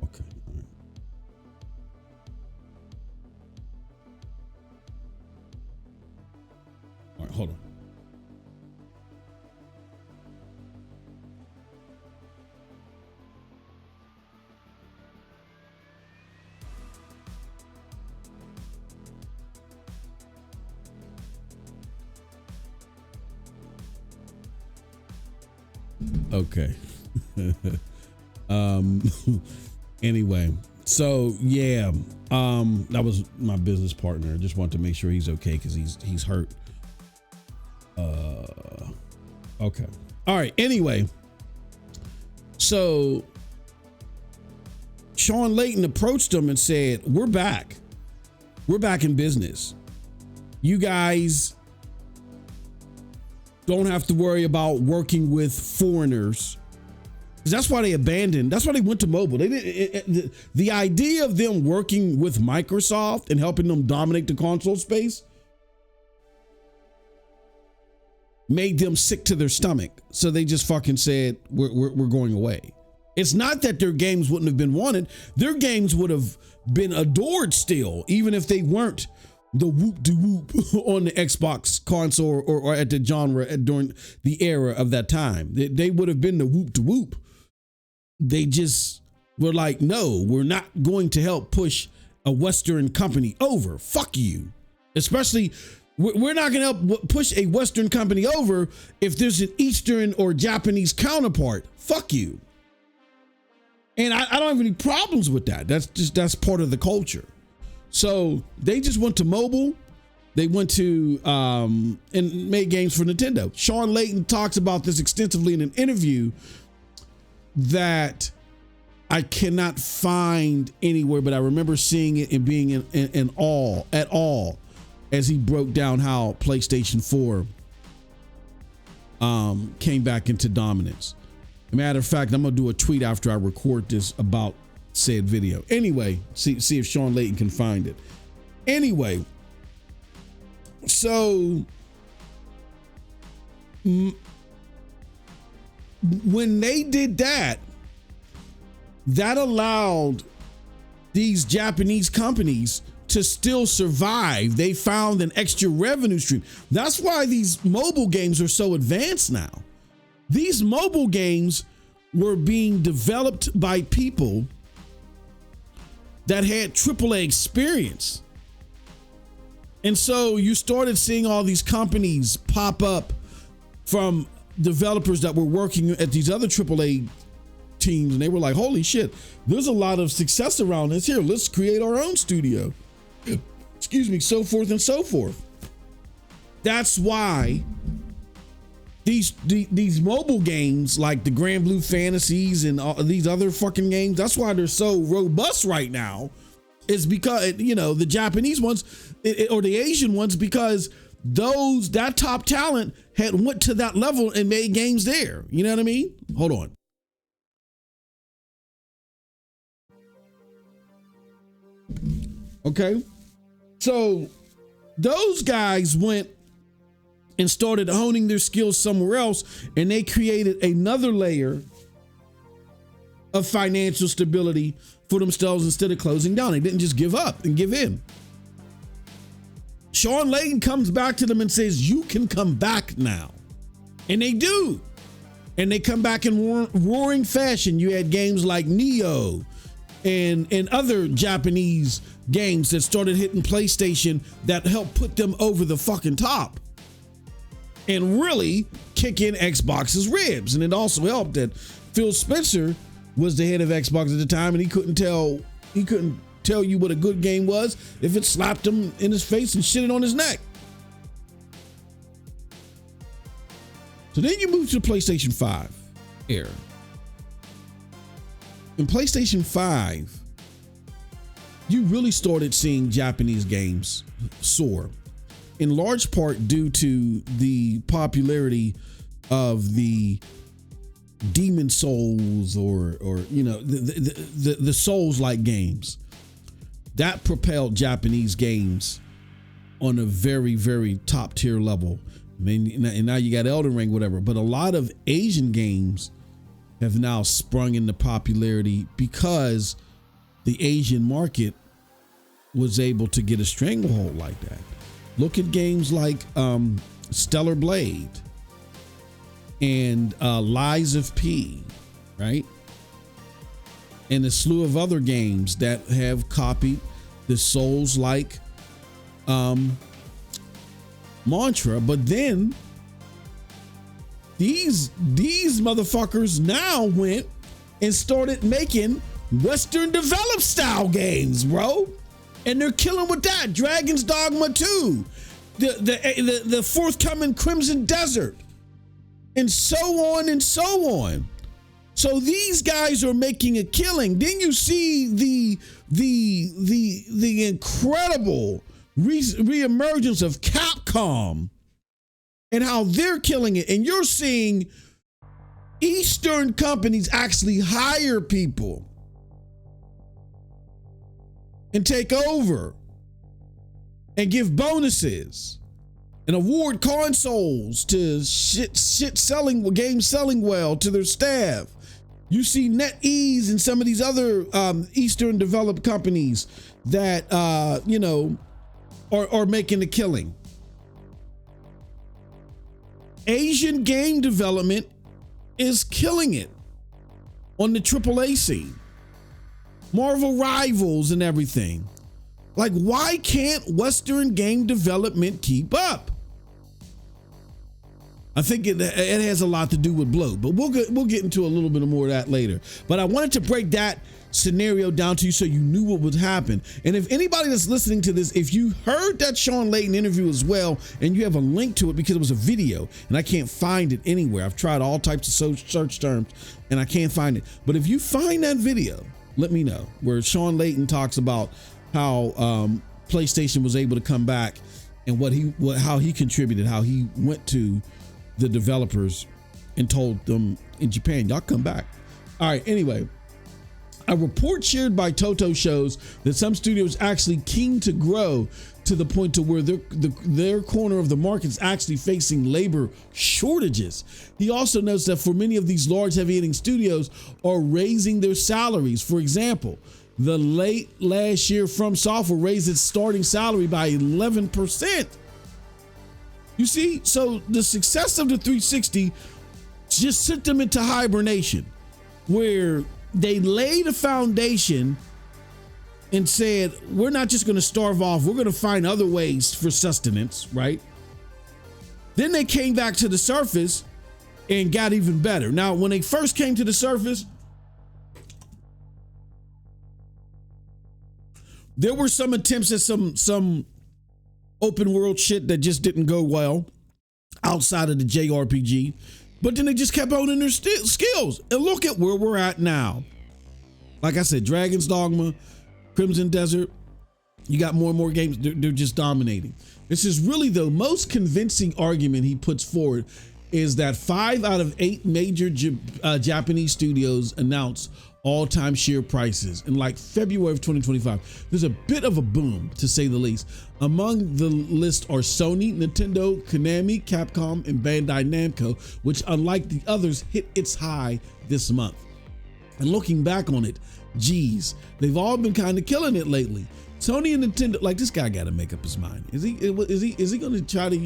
Okay. All right. All right, hold on. Okay. Anyway, so yeah, that was my business partner. I just want to make sure he's okay because he's hurt. Okay. All right. Anyway, so Sean Layton approached them and said, we're back. We're back in business. You guys don't have to worry about working with foreigners. That's why they abandoned. That's why they went to mobile. They didn't. The idea of them working with Microsoft and helping them dominate the console space made them sick to their stomach. So they just fucking said, we're going away. It's not that their games wouldn't have been wanted. Their games would have been adored still, even if they weren't the whoop-de-whoop on the Xbox console or at the genre during the era of that time. They would have been the whoop-de-whoop. They just were like, no, we're not going to help push a Western company over. Fuck you. Especially, we're not going to help push a Western company over if there's an Eastern or Japanese counterpart. Fuck you. And I don't have any problems with that. That's part of the culture. So they just went to mobile. They went to and made games for Nintendo. Sean Layton talks about this extensively in an interview that I cannot find anywhere, but I remember seeing it and being in awe at all as he broke down how PlayStation 4 came back into dominance. Matter of fact, I'm gonna do a tweet after I record this about said video. Anyway, see if Sean Layton can find it. Anyway, so when they did that, that allowed these Japanese companies to still survive. They found an extra revenue stream. That's why these mobile games are so advanced now. These mobile games were being developed by people that had AAA experience. And so you started seeing all these companies pop up from developers that were working at these other AAA teams, and they were like, holy shit, there's a lot of success around this here. Let's create our own studio. Excuse me, so forth and so forth. That's why these mobile games like the Grand Blue Fantasies and all these other fucking games, that's why they're so robust right now, is because, you know, the Japanese ones or the Asian ones, because that top talent had went to that level and made games there. You know what I mean? Hold on. Okay. So those guys went and started honing their skills somewhere else, and they created another layer of financial stability for themselves instead of closing down. They didn't just give up and give in. Sean Layton comes back to them and says, you can come back now. And they do. And they come back in roaring fashion. You had games like Neo and other Japanese games that started hitting PlayStation that helped put them over the fucking top and really kick in Xbox's ribs. And it also helped that Phil Spencer was the head of Xbox at the time, and he couldn't tell you what a good game was if it slapped him in his face and shitted on his neck. So then you move to the PlayStation 5 era. In PlayStation 5, you really started seeing Japanese games soar, in large part due to the popularity of the Demon Souls or you know, the Souls-like games. That propelled Japanese games on a very, very top tier level. I mean, and now you got Elden Ring, whatever. But a lot of Asian games have now sprung into popularity because the Asian market was able to get a stranglehold like that. Look at games like Stellar Blade and Lies of P, right? And a slew of other games that have copied the Souls-like mantra. But then these motherfuckers now went and started making Western developed style games, bro. And they're killing with that. Dragon's Dogma 2, the forthcoming Crimson Desert. and so on and so on. So these guys are making a killing. Then you see the incredible reemergence of Capcom and how they're killing it. And you're seeing Eastern companies actually hire people and take over and give bonuses and award consoles to games selling well to their staff. You see NetEase and some of these other Eastern developed companies that are making a killing. Asian game development is killing it on the AAA scene. Marvel Rivals and everything. Like, why can't Western game development keep up? I think it has a lot to do with bloat, but we'll get into a little bit more of that later. But I wanted to break that scenario down to you so you knew what would happen. And if anybody that's listening to this, if you heard that Sean Layton interview as well, and you have a link to it because it was a video and I can't find it anywhere. I've tried all types of search terms and I can't find it. But if you find that video, let me know, where Sean Layton talks about how PlayStation was able to come back and how he contributed, how he went to the developers and told them in Japan, y'all come back. All right, anyway, a report shared by Toto shows that some studios actually keen to grow to the point to where their corner of the market is actually facing labor shortages. He also notes that for many of these large heavy-hitting studios are raising their salaries. For example, the late last year From Software raised its starting salary by 11%. You see, so the success of the 360 just sent them into hibernation, where they laid a foundation and said, we're not just going to starve off, we're going to find other ways for sustenance, right? Then they came back to the surface and got even better. Now, when they first came to the surface, there were some attempts at some open world shit that just didn't go well outside of the JRPG, but then they just kept honing their skills. And look at where we're at now. Like I said, Dragon's Dogma, Crimson Desert, you got more and more games, they're just dominating. This is really the most convincing argument he puts forward, is that 5 out of 8 major Japanese studios announced all-time share prices in like February of 2025. There's a bit of a boom, to say the least. Among the list are Sony, Nintendo, Konami, Capcom, and Bandai Namco, which, unlike the others, hit its high this month. And looking back on it, geez, they've all been kind of killing it lately. Sony and Nintendo, like, this guy got to make up his mind. Is he going to try to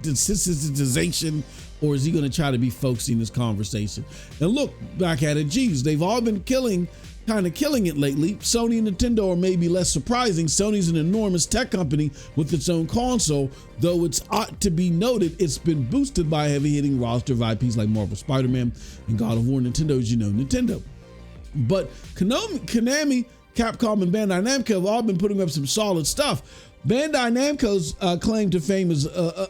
desensitization, or is he going to try to be folksy in this conversation? And look back at it, geez, they've all been kind of killing it lately. Sony and Nintendo are maybe less surprising. Sony's an enormous tech company with its own console, though it's ought to be noted it's been boosted by a heavy-hitting roster of IPs like Marvel Spider-Man and God of War. Nintendo's, Nintendo. But Konami, Capcom, and Bandai Namco have all been putting up some solid stuff. Bandai Namco's claim to fame is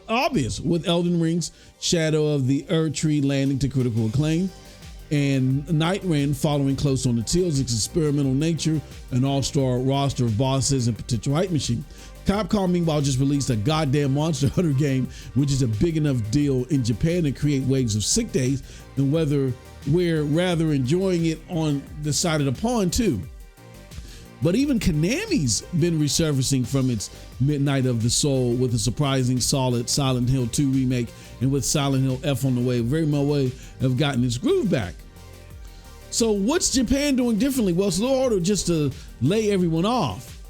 obvious, with Elden Ring's Shadow of the Erdtree landing to critical acclaim, and Nightrend following close on its heels. Its experimental nature, an all-star roster of bosses, and potential hype machine. Capcom, meanwhile, just released a goddamn Monster Hunter game, which is a big enough deal in Japan to create waves of sick days, and we're rather enjoying it on the side of the pond too. But even Konami's been resurfacing from its Midnight of the Soul with a surprising solid Silent Hill 2 remake, and with Silent Hill F on the way, very much way have gotten its groove back. So what's Japan doing differently? Well, it's a little harder just to lay everyone off,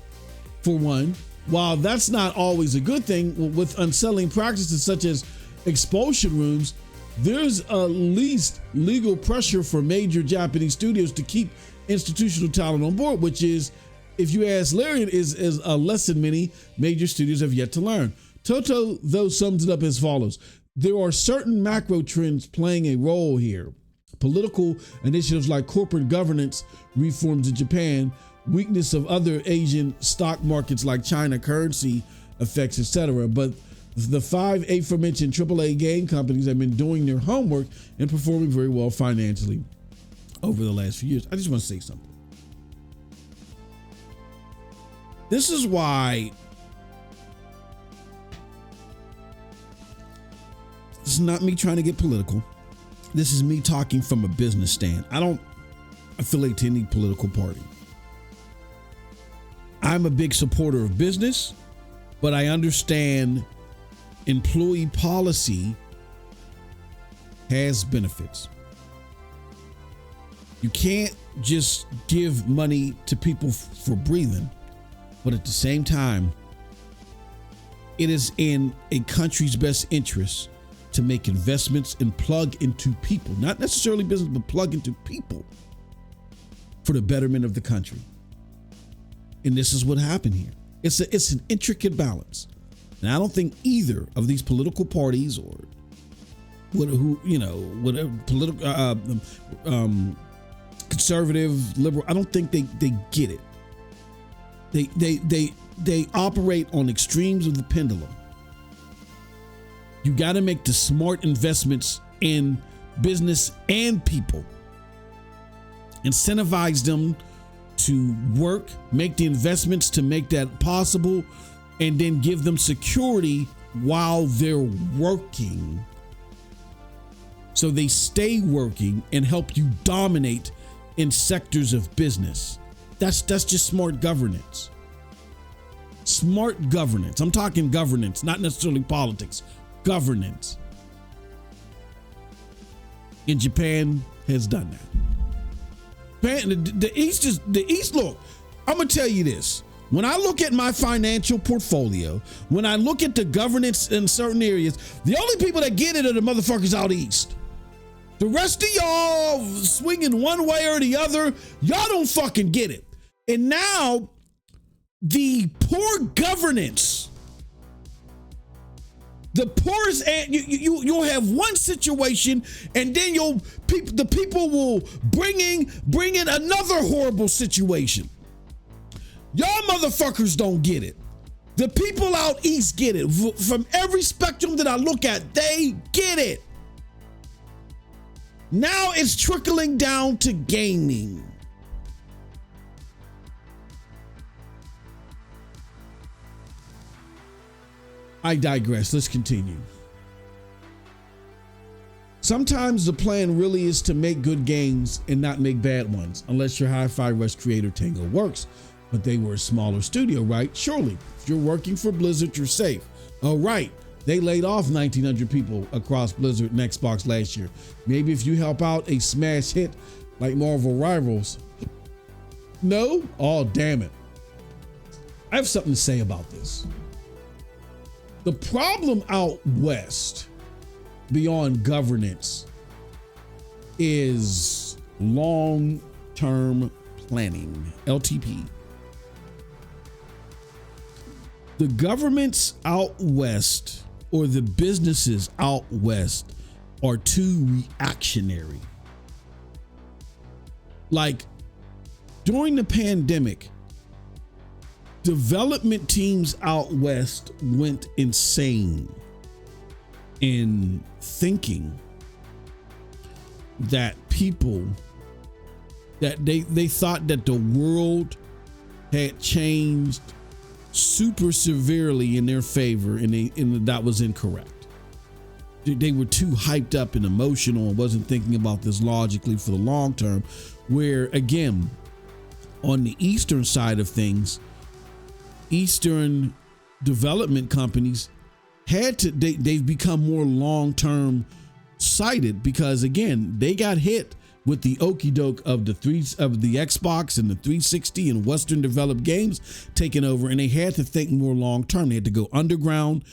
for one. While that's not always a good thing, with unsettling practices such as expulsion rooms, there's at least legal pressure for major Japanese studios to keep institutional talent on board, which is, if you ask Larian, is a lesson many major studios have yet to learn. Toto, though, sums it up as follows. There are certain macro trends playing a role here. Political initiatives like corporate governance reforms in Japan, weakness of other Asian stock markets like China, currency effects, etc. But The 5 aforementioned AAA game companies have been doing their homework and performing very well financially over the last few years. I just want to say something. This is why this is not me trying to get political. This is me talking from a business stand. I don't affiliate to any political party. I'm a big supporter of business, but I understand employee policy has benefits. You can't just give money to people for breathing, but at the same time, it is in a country's best interest to make investments and plug into people, not necessarily business, but plug into people for the betterment of the country. And this is what happened here. It's an intricate balance. And I don't think either of these political parties or whatever political, conservative, liberal, I don't think they get it. They operate on extremes of the pendulum. You got to make the smart investments in business and people. Incentivize them to work, make the investments to make that possible, and then give them security while they're working. So they stay working and help you dominate in sectors of business. That's just smart governance. Smart governance. I'm talking governance, not necessarily politics. Governance. And Japan has done that. The East, look, I'm going to tell you this. When I look at my financial portfolio, when I look at the governance in certain areas, the only people that get it are the motherfuckers out east. The rest of y'all swinging one way or the other, y'all don't fucking get it. And now the poor governance, the poorest, you'll have one situation, and then the people will bring in another horrible situation. Y'all motherfuckers don't get it. The people out east get it. From every spectrum that I look at, they get it. Now it's trickling down to gaming. I digress. Let's continue. Sometimes the plan really is to make good games and not make bad ones, unless your Hi-Fi Rush creator Tango works. But they were a smaller studio, right? Surely, if you're working for Blizzard, you're safe. Oh, right. They laid off 1,900 people across Blizzard and Xbox last year. Maybe if you help out a smash hit like Marvel Rivals. No? Oh, damn it. I have something to say about this. The problem out west, beyond governance, is long-term planning, LTP. The governments out west, or the businesses out west, are too reactionary. Like during the pandemic, development teams out west went insane in thinking that they thought that the world had changed super severely in their favor, and that was incorrect. They were too hyped up and emotional and wasn't thinking about this logically for the long term, where again, on the eastern side of things, Eastern development companies they've become more long-term sighted, because again, they got hit with the okie doke of the Xbox and the 360 and Western developed games taking over, and they had to think more long-term. They had to go underground,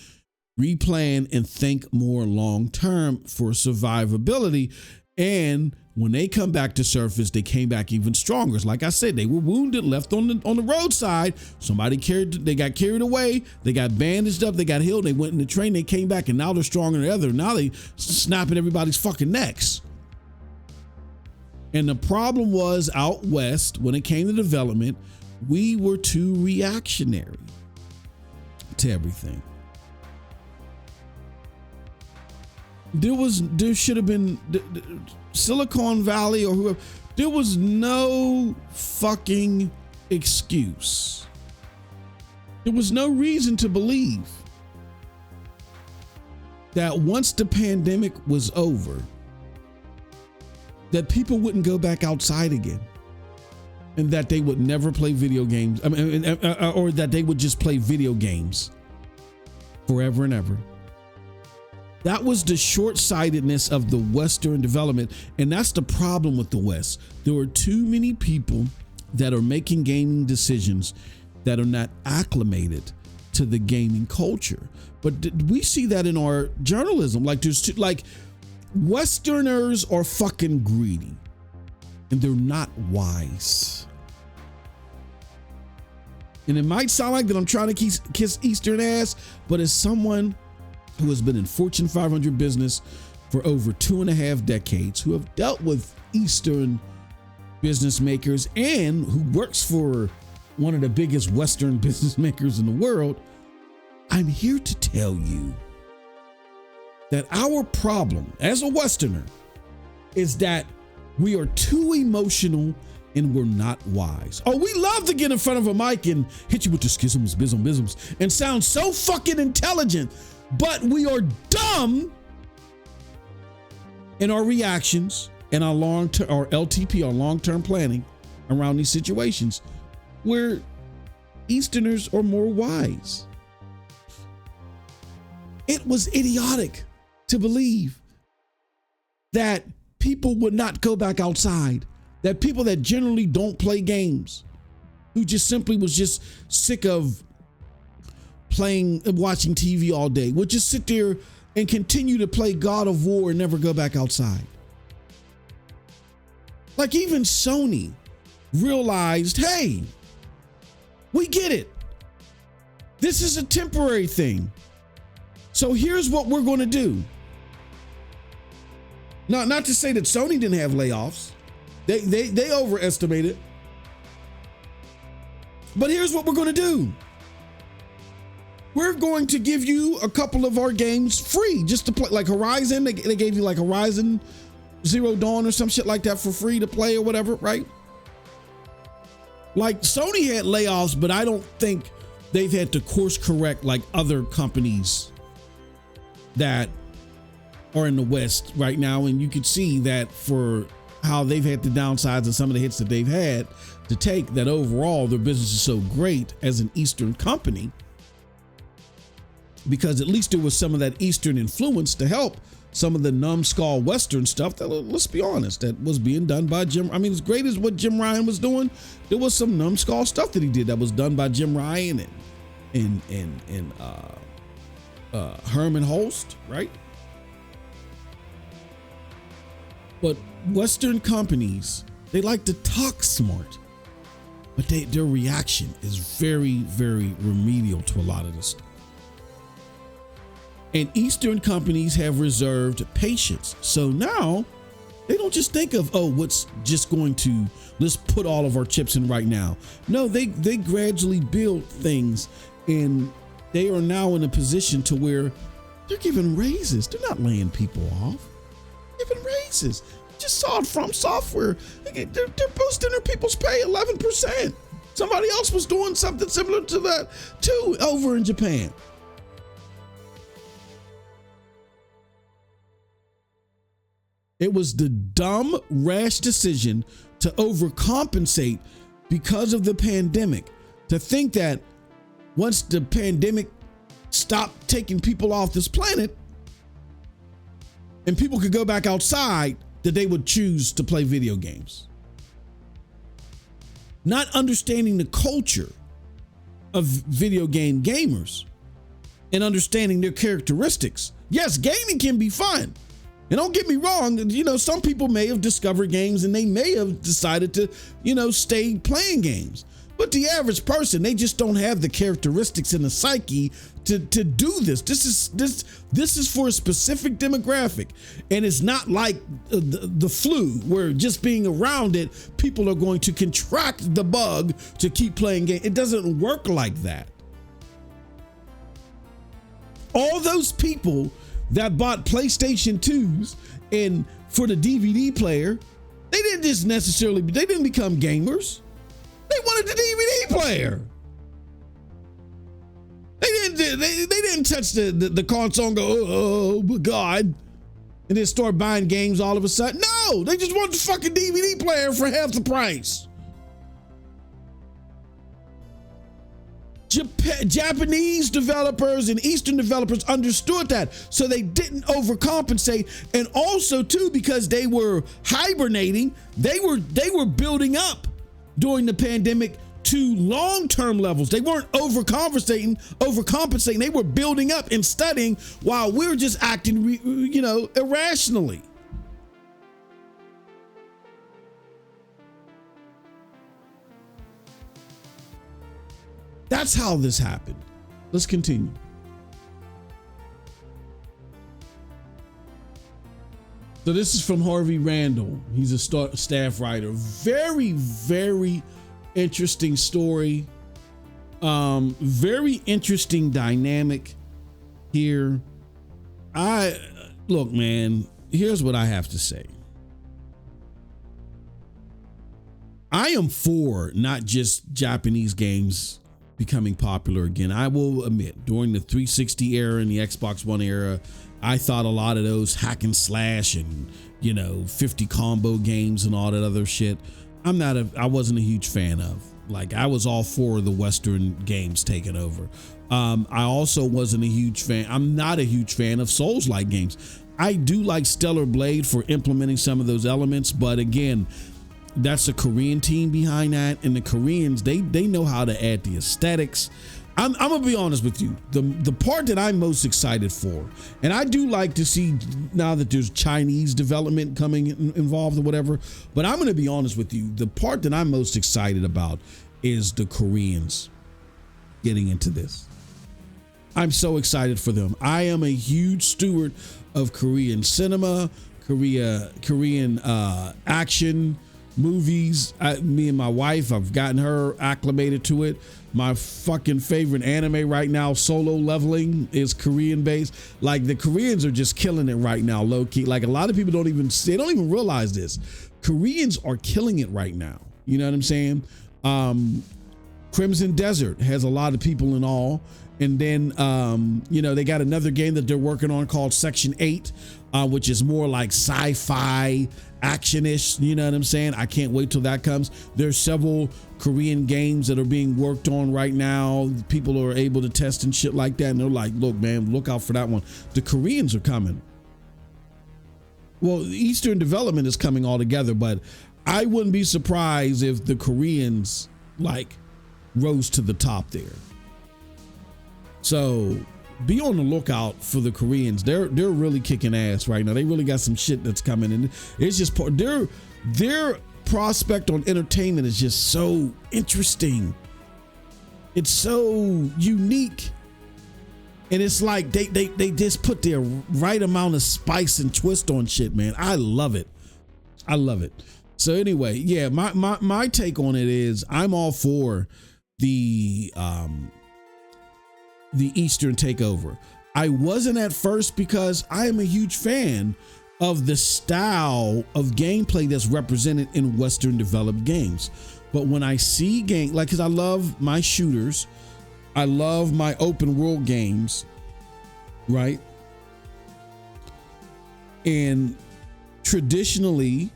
replan, and think more long-term for survivability. And when they come back to surface, they came back even stronger. Like I said, they were wounded, left on the roadside. They got carried away. They got bandaged up. They got healed. They went in the train. They came back, and now they're stronger than ever. Now they snapping everybody's fucking necks. And the problem was out west, when it came to development, we were too reactionary to everything. there should have been Silicon Valley or whoever. There was no fucking excuse. There was no reason to believe that once the pandemic was over, that people wouldn't go back outside again and that they would never play video games. Or that they would just play video games forever and ever. That was the short-sightedness of the Western development. And that's the problem with the West. There are too many people that are making gaming decisions that are not acclimated to the gaming culture. But we see that in our journalism. Like Westerners are fucking greedy and they're not wise. And it might sound like that I'm trying to kiss Eastern ass, but as someone who has been in Fortune 500 business for over 2.5 decades, who have dealt with Eastern business makers and who works for one of the biggest Western business makers in the world, I'm here to tell you that our problem as a Westerner is that we are too emotional and we're not wise. Oh, we love to get in front of a mic and hit you with the schisms, bisms, and sound so fucking intelligent, but we are dumb in our reactions and our LTP, our long-term planning around these situations where Easterners are more wise. It was idiotic to believe that people would not go back outside, that people that generally don't play games, who just simply was just sick of playing and watching TV all day, would just sit there and continue to play God of War and never go back outside. Like even Sony realized, hey, we get it. This is a temporary thing. So here's what we're going to do. Now, not to say that Sony didn't have layoffs. They overestimated. But here's what we're going to do. We're going to give you a couple of our games free just to play, like Horizon. They gave you like Horizon Zero Dawn or some shit like that for free to play or whatever, right? Like Sony had layoffs, but I don't think they've had to course correct like other companies that are in the West right now. And you could see that for how they've had the downsides and some of the hits that they've had to take, that overall their business is so great as an Eastern company, because at least there was some of that Eastern influence to help some of the numbskull Western stuff that, let's be honest, that was being done by Jim. I mean, as great as what Jim Ryan was doing, there was some numbskull stuff that he did that was done by Jim Ryan and Herman Holst, right? But Western companies, they like to talk smart, but their reaction is very, very remedial to a lot of this stuff. And Eastern companies have reserved patience. So now they don't just think of, oh, what's just going to, let's put all of our chips in right now. No, they gradually build things, and they are now in a position to where they're giving raises. They're not laying people off. They're giving raises. Just saw it from software. They're boosting their people's pay 11%. Somebody else was doing something similar to that too over in Japan. It was the dumb, rash decision to overcompensate because of the pandemic, to think that once the pandemic stopped taking people off this planet and people could go back outside, that they would choose to play video games. Not understanding the culture of video game gamers and understanding their characteristics. Yes, gaming can be fun. And don't get me wrong, some people may have discovered games and they may have decided to, stay playing games. But the average person, they just don't have the characteristics and the psyche to do this. This is for a specific demographic. And it's not like the flu, where just being around it, people are going to contract the bug to keep playing games. It doesn't work like that. All those people that bought PlayStation 2s and for the DVD player, they didn't become gamers. They wanted the DVD player. They didn't touch the console and go, oh my God, and then start buying games all of a sudden. No, they just want the fucking DVD player for half the price. Japanese developers and Eastern developers understood that, so they didn't overcompensate. And also too, because they were hibernating, they were building up during the pandemic to long-term levels. They weren't overcompensating. They were building up and studying while we're just acting, irrationally. That's how this happened. Let's continue. So this is from Harvey Randall. He's a staff writer. Very, very interesting story. Very interesting dynamic here. Look, man, here's what I have to say. I am for not just Japanese games becoming popular again. I will admit, during the 360 era and the Xbox One era, I thought a lot of those hack and slash and 50 combo games and all that other shit, I wasn't a huge fan of. Like, I was all for the Western games taking over. I also wasn't a huge fan. I'm not a huge fan of Souls-like games. I do like Stellar Blade for implementing some of those elements, but again, that's a Korean team behind that, and the Koreans, they know how to add the aesthetics. I'm gonna be honest with you. The part that I'm most excited for, and I do like to see now that there's Chinese development coming involved or whatever, but I'm gonna be honest with you. The part that I'm most excited about is the Koreans getting into this. I'm so excited for them. I am a huge steward of Korean cinema, Korean action movies. Me and my wife, I've gotten her acclimated to it. My fucking favorite anime right now, Solo Leveling, is Korean based. Like, the Koreans are just killing it right now, low key. Like, a lot of people don't even realize this. Koreans are killing it right now. You know what I'm saying? Crimson Desert has a lot of people in all. And then, they got another game that they're working on called Section 8, which is more like sci-fi action-ish. You know what I'm saying? I can't wait till that comes. There's several Korean games that are being worked on right now. People are able to test and shit like that. And they're like, look, man, look out for that one. The Koreans are coming. Well, Eastern Development is coming all together, but I wouldn't be surprised if the Koreans rose to the top there. So be on the lookout for the Koreans. They're really kicking ass right now. They really got some shit that's coming in. It's just their prospect on entertainment is just so interesting. It's so unique. And it's like they just put their right amount of spice and twist on shit, man. I love it. I love it. So anyway, yeah, my take on it is I'm all for the Eastern takeover. I wasn't at first because I am a huge fan of the style of gameplay that's represented in Western developed games. But when I see because I love my shooters, I love my open world games, right? And traditionally,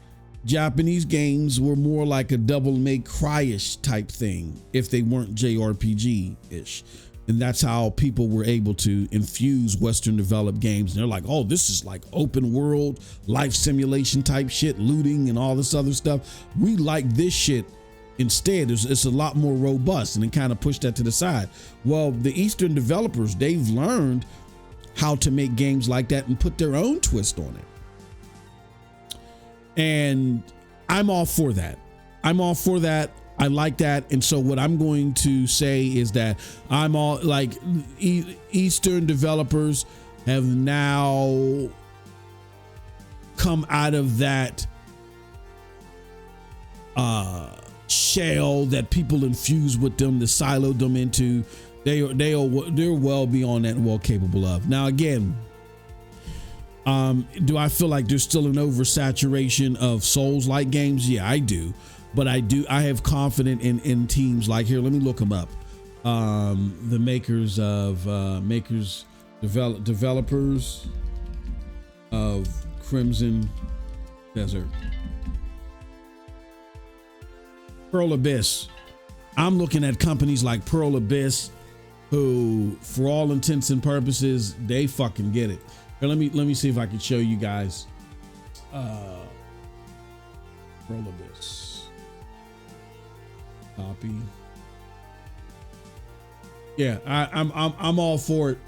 Japanese games were more like a Devil May Cry-ish type thing if they weren't JRPG-ish. And that's how people were able to infuse Western developed games. And they're like, oh, this is like open world, life simulation type shit, looting and all this other stuff. We like this shit instead. It's a lot more robust, and it kind of pushed that to the side. Well, the Eastern developers, they've learned how to make games like that and put their own twist on it. And I'm all for that. I like that. And so what I'm going to say is that I'm all like Eastern developers have now come out of that shell that people infuse with them, to silo them into. They're well beyond that and well capable of. Now, again, Do I feel like there's still an oversaturation of Souls-like games? Yeah, I do. But I have confidence in teams like, here, let me look them up. The makers of developers of Crimson Desert. Pearl Abyss. I'm looking at companies like Pearl Abyss, who, for all intents and purposes, they fucking get it. But let me see if I can show you guys. Pearl Abyss. Copy. Yeah, I'm all for it.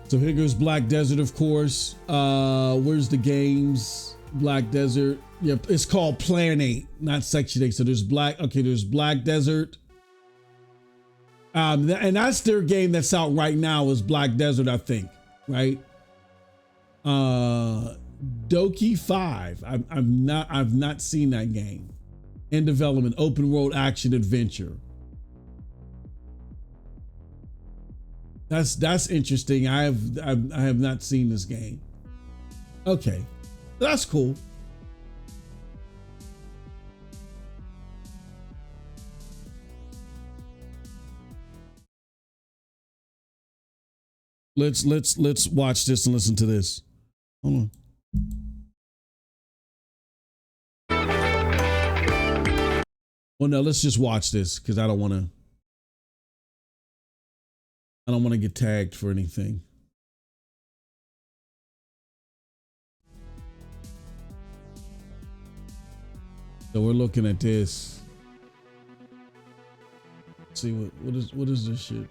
So here goes Black Desert, of course. Where's the games? Black Desert. Yep, it's called Plan 8, not Section 8. So there's Black Desert. And that's their game that's out right now is Black Desert, I think, right? Doki 5. I've not seen that game. In development, open world action adventure. That's interesting. I have not seen this game. Okay, that's cool. Let's watch this and listen to this. Hold on. Well, no, let's just watch this because I don't want to get tagged for anything. So we're looking at this. Let's see what is this shit?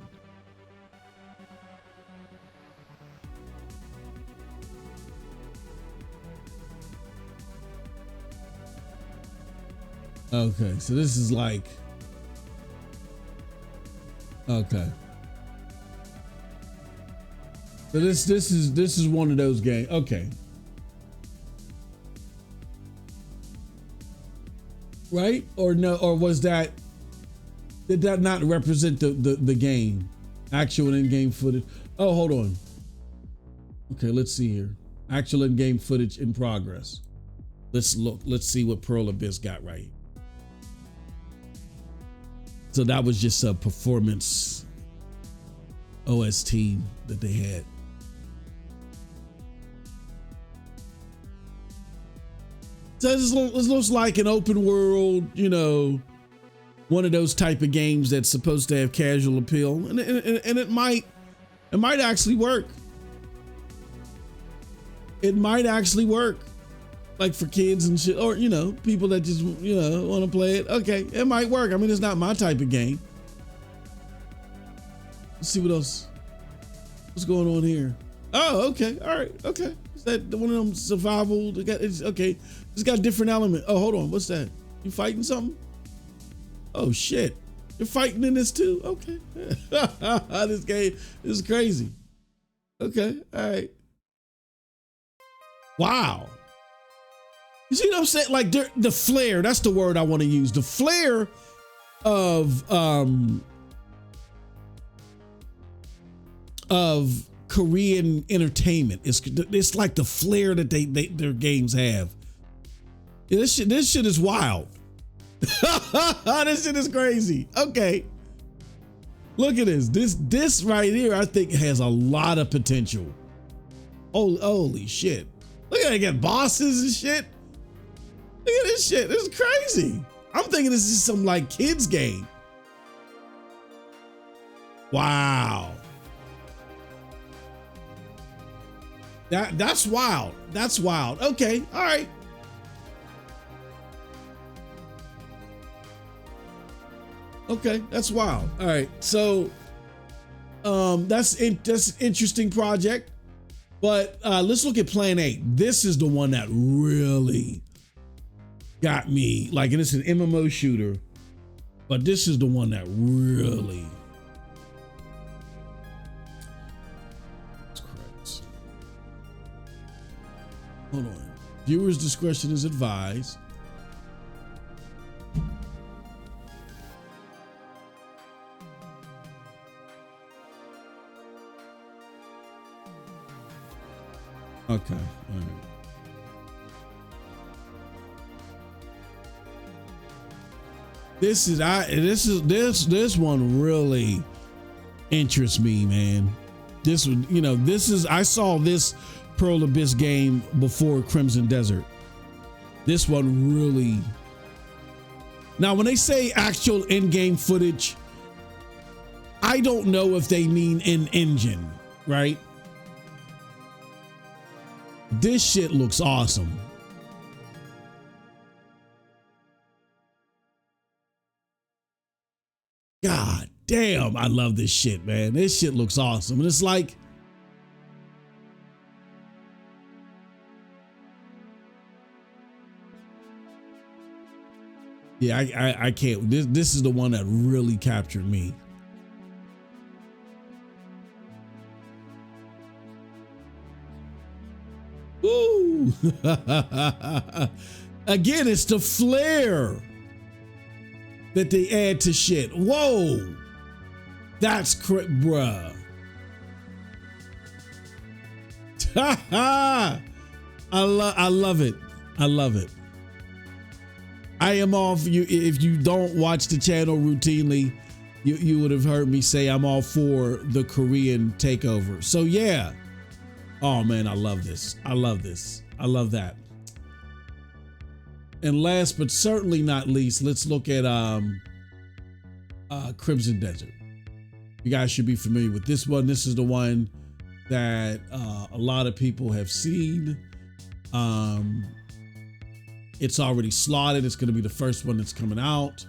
Okay, so this is like, okay. So this is one of those games. Okay. Right? Or no, or was that, did that not represent the game? Actual in-game footage. Oh, hold on. Okay, let's see here. Actual in-game footage in progress. Let's look. Let's see what Pearl Abyss got right. So that was just a performance OST that they had. So this looks like an open world, you know, one of those type of games that's supposed to have casual appeal, and it might actually work. It might actually work, like for kids and shit, or you know, people that just want to play it. Okay, it might work. I mean, it's not my type of game. Let's see what else. What's going on here? Oh, okay, all right, okay. Is that one of them survival? Okay. It's got a different element. Oh, hold on. What's that? You fighting something? Oh shit! You're fighting in this too? Okay. This game is crazy. Okay. All right. Wow. You see what I'm saying? Like the flair, that's the word I want to use. The flair of Korean entertainment. It's like the flair that their games have. This shit is wild. This shit is crazy. Okay. Look at this. This right here, I think has a lot of potential. Oh, holy shit. Look at it, got bosses and shit. Look at this shit. This is crazy. I'm thinking this is some like kids game. Wow. That's wild. That's wild. Okay. All right. Okay, that's wild. All right, so that's an interesting project, but let's look at Plan 8. This is the one that really got me. Like, and it's an MMO shooter, but this is the one that really. Hold on. Viewers' discretion is advised. Okay. All right. This one really interests me, man. This one, I saw this Pearl Abyss game before Crimson Desert. This one really. Now, when they say actual in-game footage, I don't know if they mean in engine, right? This shit looks awesome. God damn, I love this shit, man. This shit looks awesome. And it's like, yeah, I can't. This is the one that really captured me. Woo! Again, it's the flair that they add to shit. Whoa! That's bruh. I love it. I love it. I am all for you. If you don't watch the channel routinely, you would have heard me say I'm all for the Korean takeover. So yeah. Oh man, I love this. I love this. I love that. And last but certainly not least, let's look at Crimson Desert. You guys should be familiar with this one. This is the one that a lot of people have seen. It's already slotted. It's going to be the first one that's coming out.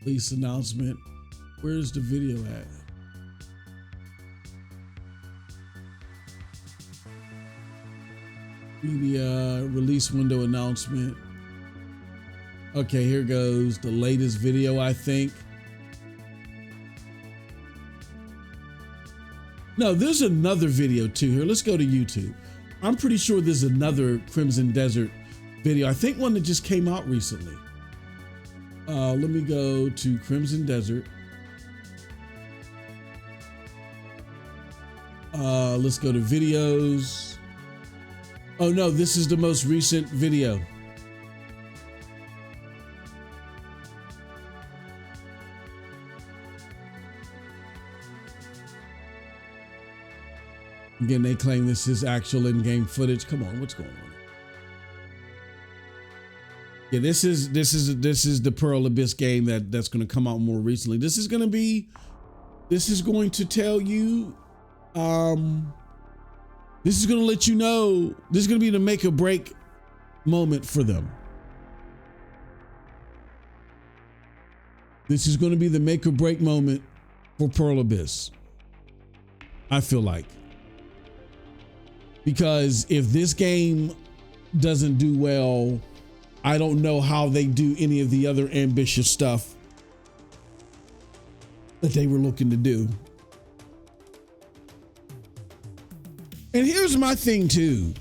Release announcement. Where's the video at? Media release window announcement. Okay, here goes the latest video, I think. No, there's another video too here. Let's go to YouTube. I'm pretty sure there's another Crimson Desert video. I think one that just came out recently. Let me go to Crimson Desert. Let's go to videos. Oh no, this is the most recent video. Again, they claim this is actual in-game footage. Come on, what's going on? Yeah, this is the Pearl Abyss game that's going to come out more recently. This is going to tell you, this is going to let you know, this is going to be the make or break moment for them. This is going to be the make or break moment for Pearl Abyss, I feel like. Because if this game doesn't do well, I don't know how they do any of the other ambitious stuff that they were looking to do. And here's my thing too.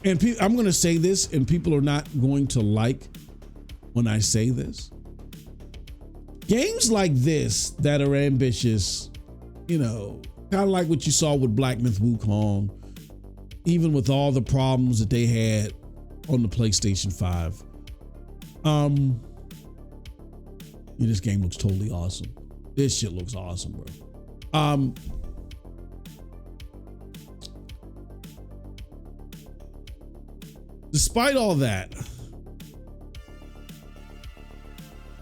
And I'm going to say this, and people are not going to like when I say this. Games like this that are ambitious, kind of like what you saw with Black Myth Wukong, even with all the problems that they had on the PlayStation 5. This game looks totally awesome. This shit looks awesome, bro. Despite all that,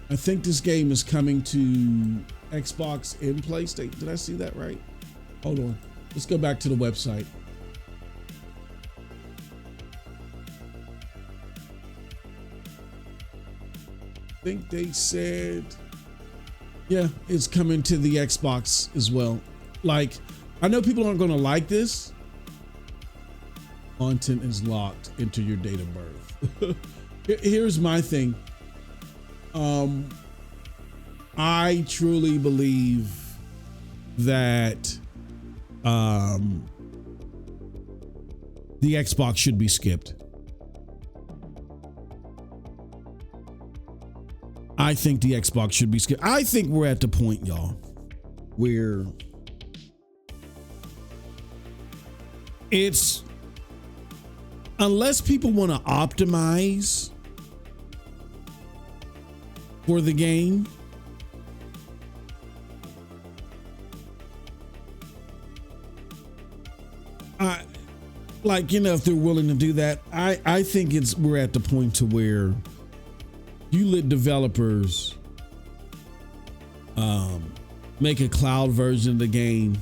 I think this game is coming to Xbox and PlayStation. Did I see that right? Hold on. Let's go back to the website. I think they said, yeah, it's coming to the Xbox as well. Like, I know people aren't going to like this. Content is locked into your date of birth. Here's my thing. I truly believe that the Xbox should be skipped. I think the Xbox should be skipped. I think we're at the point, y'all, where It's unless people want to optimize for the game, if they're willing to do that, I think we're at the point to where you let developers make a cloud version of the game,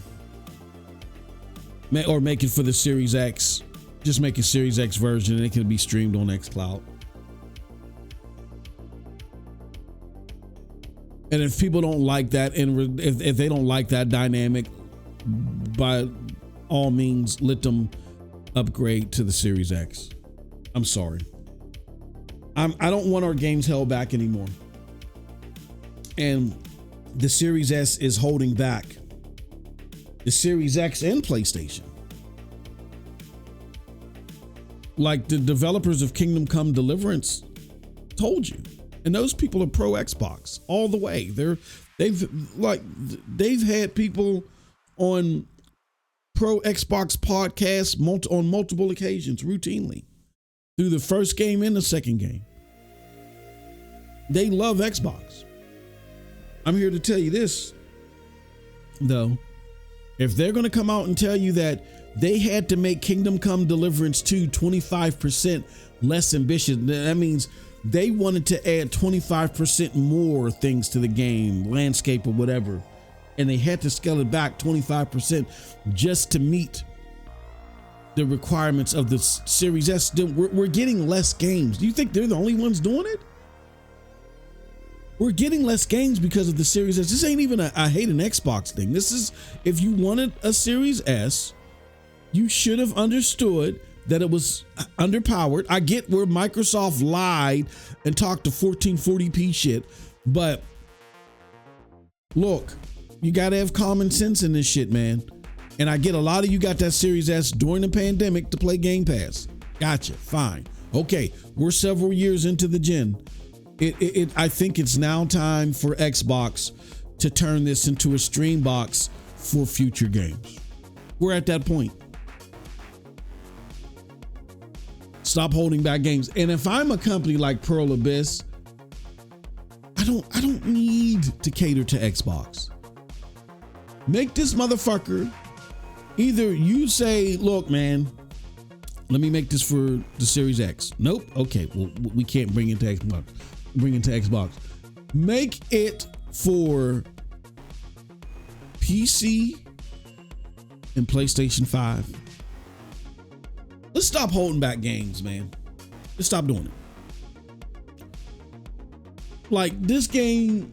or make it for the Series X. Just make a Series X version and it can be streamed on xCloud. And if people don't like that, and if they don't like that dynamic, by all means, let them upgrade to the Series X. I'm sorry. I don't want our games held back anymore. And the Series S is holding back the Series X and PlayStation. Like the developers of Kingdom Come Deliverance told you. And those people are pro Xbox all the way. They've had people on pro Xbox podcasts on multiple occasions routinely through the first game and the second game. They love Xbox. I'm here to tell you this, though. If they're going to come out and tell you that they had to make Kingdom Come Deliverance 2 25% less ambitious, that means they wanted to add 25% more things to the game, landscape or whatever, and they had to scale it back 25% just to meet the requirements of the Series S. We're getting less games. Do you think they're the only ones doing it? We're getting less games because of the Series S. This ain't even I hate an Xbox thing. This is, if you wanted a Series S, you should have understood that it was underpowered. I get where Microsoft lied and talked to 1440p shit, but look, you got to have common sense in this shit, man. And I get a lot of you got that Series S during the pandemic to play Game Pass. Gotcha. Fine. Okay. We're several years into the gen. I think it's now time for Xbox to turn this into a stream box for future games. We're at that point. Stop holding back games. And if I'm a company like Pearl Abyss, I don't need to cater to Xbox. Make this motherfucker, either you say, look, man, let me make this for the Series X. Nope. Okay. Well, we can't bring it to Xbox. Make it for PC and PlayStation 5. Let's stop holding back games, man. Let's stop doing it. Like this game,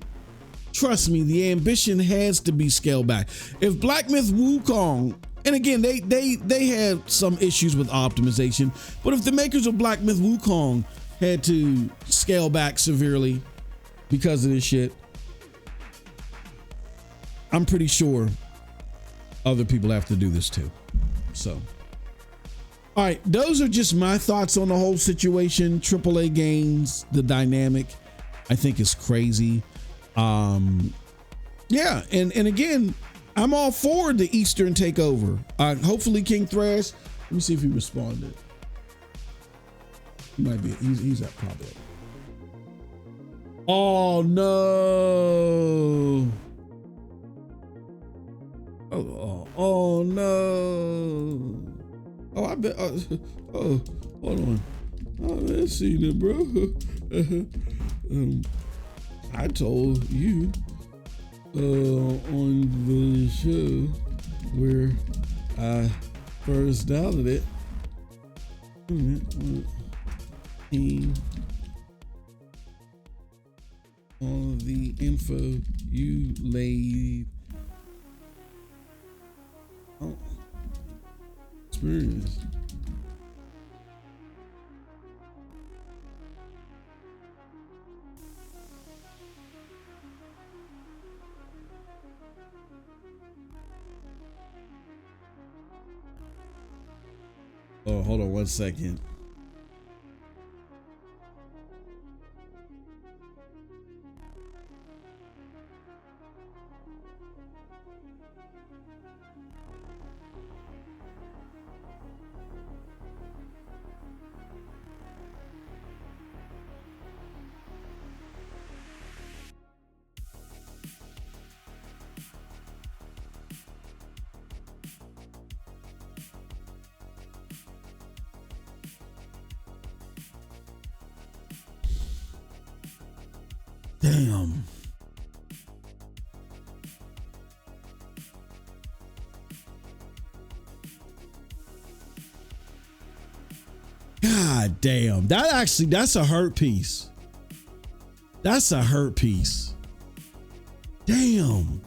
trust me, the ambition has to be scaled back. If Black Myth Wukong, and again, they had some issues with optimization, but if the makers of Black Myth Wukong had to scale back severely because of this shit, I'm pretty sure other people have to do this too. So, all right, those are just my thoughts on the whole situation. AAA games, the dynamic, I think is crazy. Yeah, and again, I'm all for the Eastern takeover. Hopefully King Thrash, let me see if he responded. He might be, he's up probably. Oh no. Oh no. Oh, I bet. Oh, hold on. Oh, let's see it, bro. I told you on the show where I first downloaded it. All the info you laid. Oh, experience. Oh, hold on 1 second. Damn. God damn. That's a hurt piece. That's a hurt piece. Damn.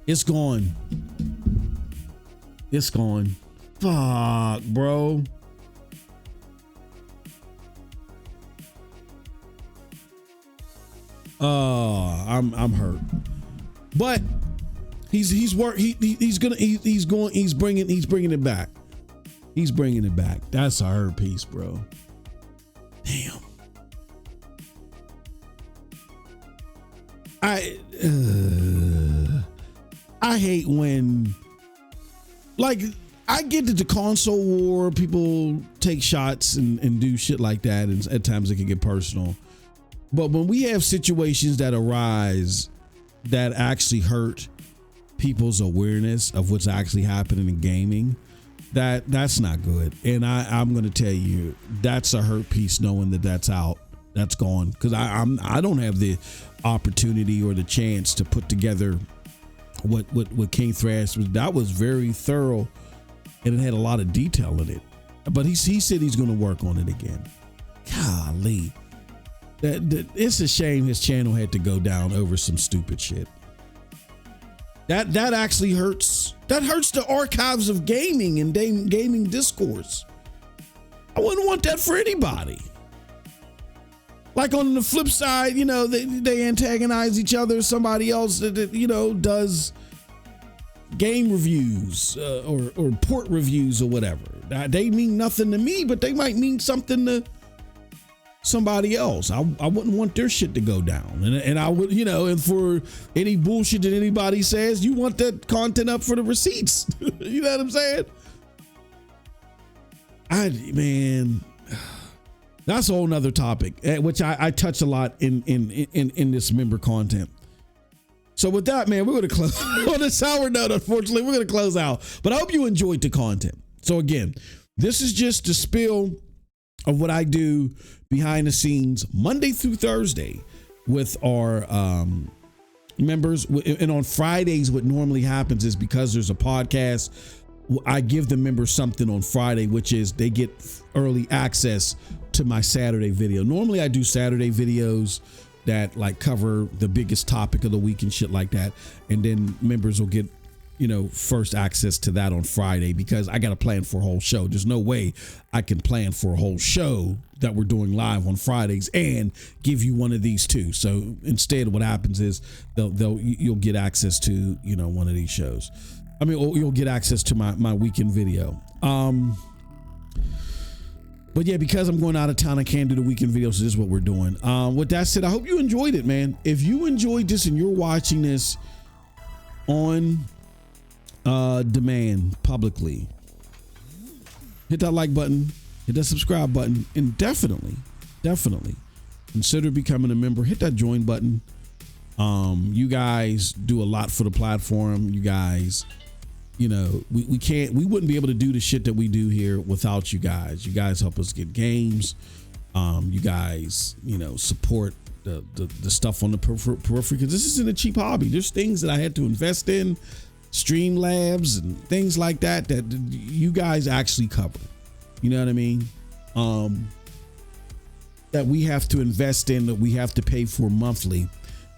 It's gone. It's gone. Fuck, bro. I'm hurt. But he's bringing it back. He's bringing it back. That's a hurt piece, bro. Damn. I hate when, like, I get that the console war, people take shots and do shit like that, and at times it can get personal. But when we have situations that arise that actually hurt people's awareness of what's actually happening in gaming, that's not good. And I'm going to tell you, that's a hurt piece, knowing that that's out, that's gone. Because I don't have the opportunity or the chance to put together what King Thrash was. That was very thorough, and it had a lot of detail in it. But he said he's going to work on it again. Golly. It's a shame his channel had to go down over some stupid shit. That actually hurts. That hurts the archives of gaming and gaming discourse. I wouldn't want that for anybody. Like, on the flip side, you know, they antagonize each other. Somebody else that you know does game reviews or port reviews or whatever. They mean nothing to me, but they might mean something to somebody else. I wouldn't want their shit to go down, and I would, you know, and for any bullshit that anybody says, you want that content up for the receipts. You know what I'm saying? Man, that's a whole nother topic, which I touch a lot in this member content. So with that, man, we're going to close on a sour note. Unfortunately, we're going to close out, but I hope you enjoyed the content. So again, this is just a spill of what I do behind the scenes Monday through Thursday with our members. And on Fridays, what normally happens is, because there's a podcast, I give the members something on Friday, which is they get early access to my Saturday video. Normally I do Saturday videos that like cover the biggest topic of the week and shit like that. And then members will get, you know, first access to that on Friday, because I got to plan for a whole show. There's no way I can plan for a whole show that we're doing live on Fridays and give you one of these too. So instead, what happens is you'll get access to, you know, one of these shows. I mean, you'll get access to my weekend video. But yeah, because I'm going out of town, I can't do the weekend video, so this is what we're doing. With that said, I hope you enjoyed it, man. If you enjoyed this and you're watching this on demand publicly, hit that like button, hit that subscribe button, and definitely consider becoming a member. Hit that join button. You guys do a lot for the platform. You guys, you know, we wouldn't be able to do the shit that we do here without you guys. You guys help us get games. You guys, you know, support the stuff on the periphery, because this isn't a cheap hobby. There's things that I had to invest in, Streamlabs and things like that you guys actually cover. You know what I mean? That we have to invest in, that we have to pay for monthly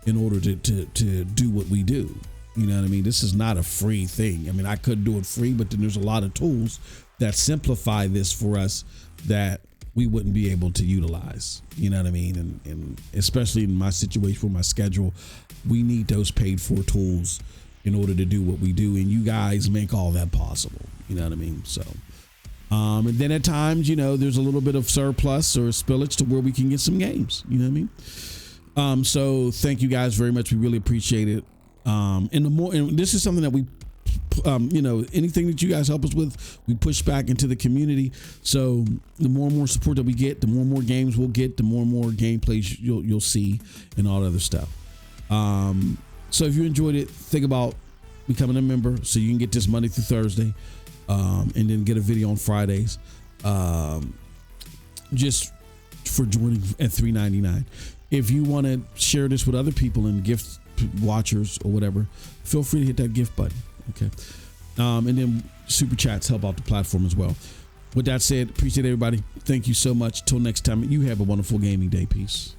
in order to do what we do. You know what I mean? This is not a free thing. I mean, I could do it free, but then there's a lot of tools that simplify this for us that we wouldn't be able to utilize. You know what I mean? And especially in my situation with my schedule, we need those paid for tools in order to do what we do. And you guys make all that possible. You know what I mean? So, and then at times, you know, there's a little bit of surplus or spillage to where we can get some games. You know what I mean? So thank you guys very much. We really appreciate it. And this is something that we, you know, anything that you guys help us with, we push back into the community. So the more and more support that we get, the more and more games we'll get, the more and more gameplays you'll see, and all that other stuff. So if you enjoyed it, think about becoming a member so you can get this Monday through Thursday, and then get a video on Fridays, just for joining at $3.99. If you want to share this with other people and gift watchers or whatever, feel free to hit that gift button. Okay. And then super chats help out the platform as well. With that said, appreciate everybody. Thank you so much. Till next time, you have a wonderful gaming day. Peace.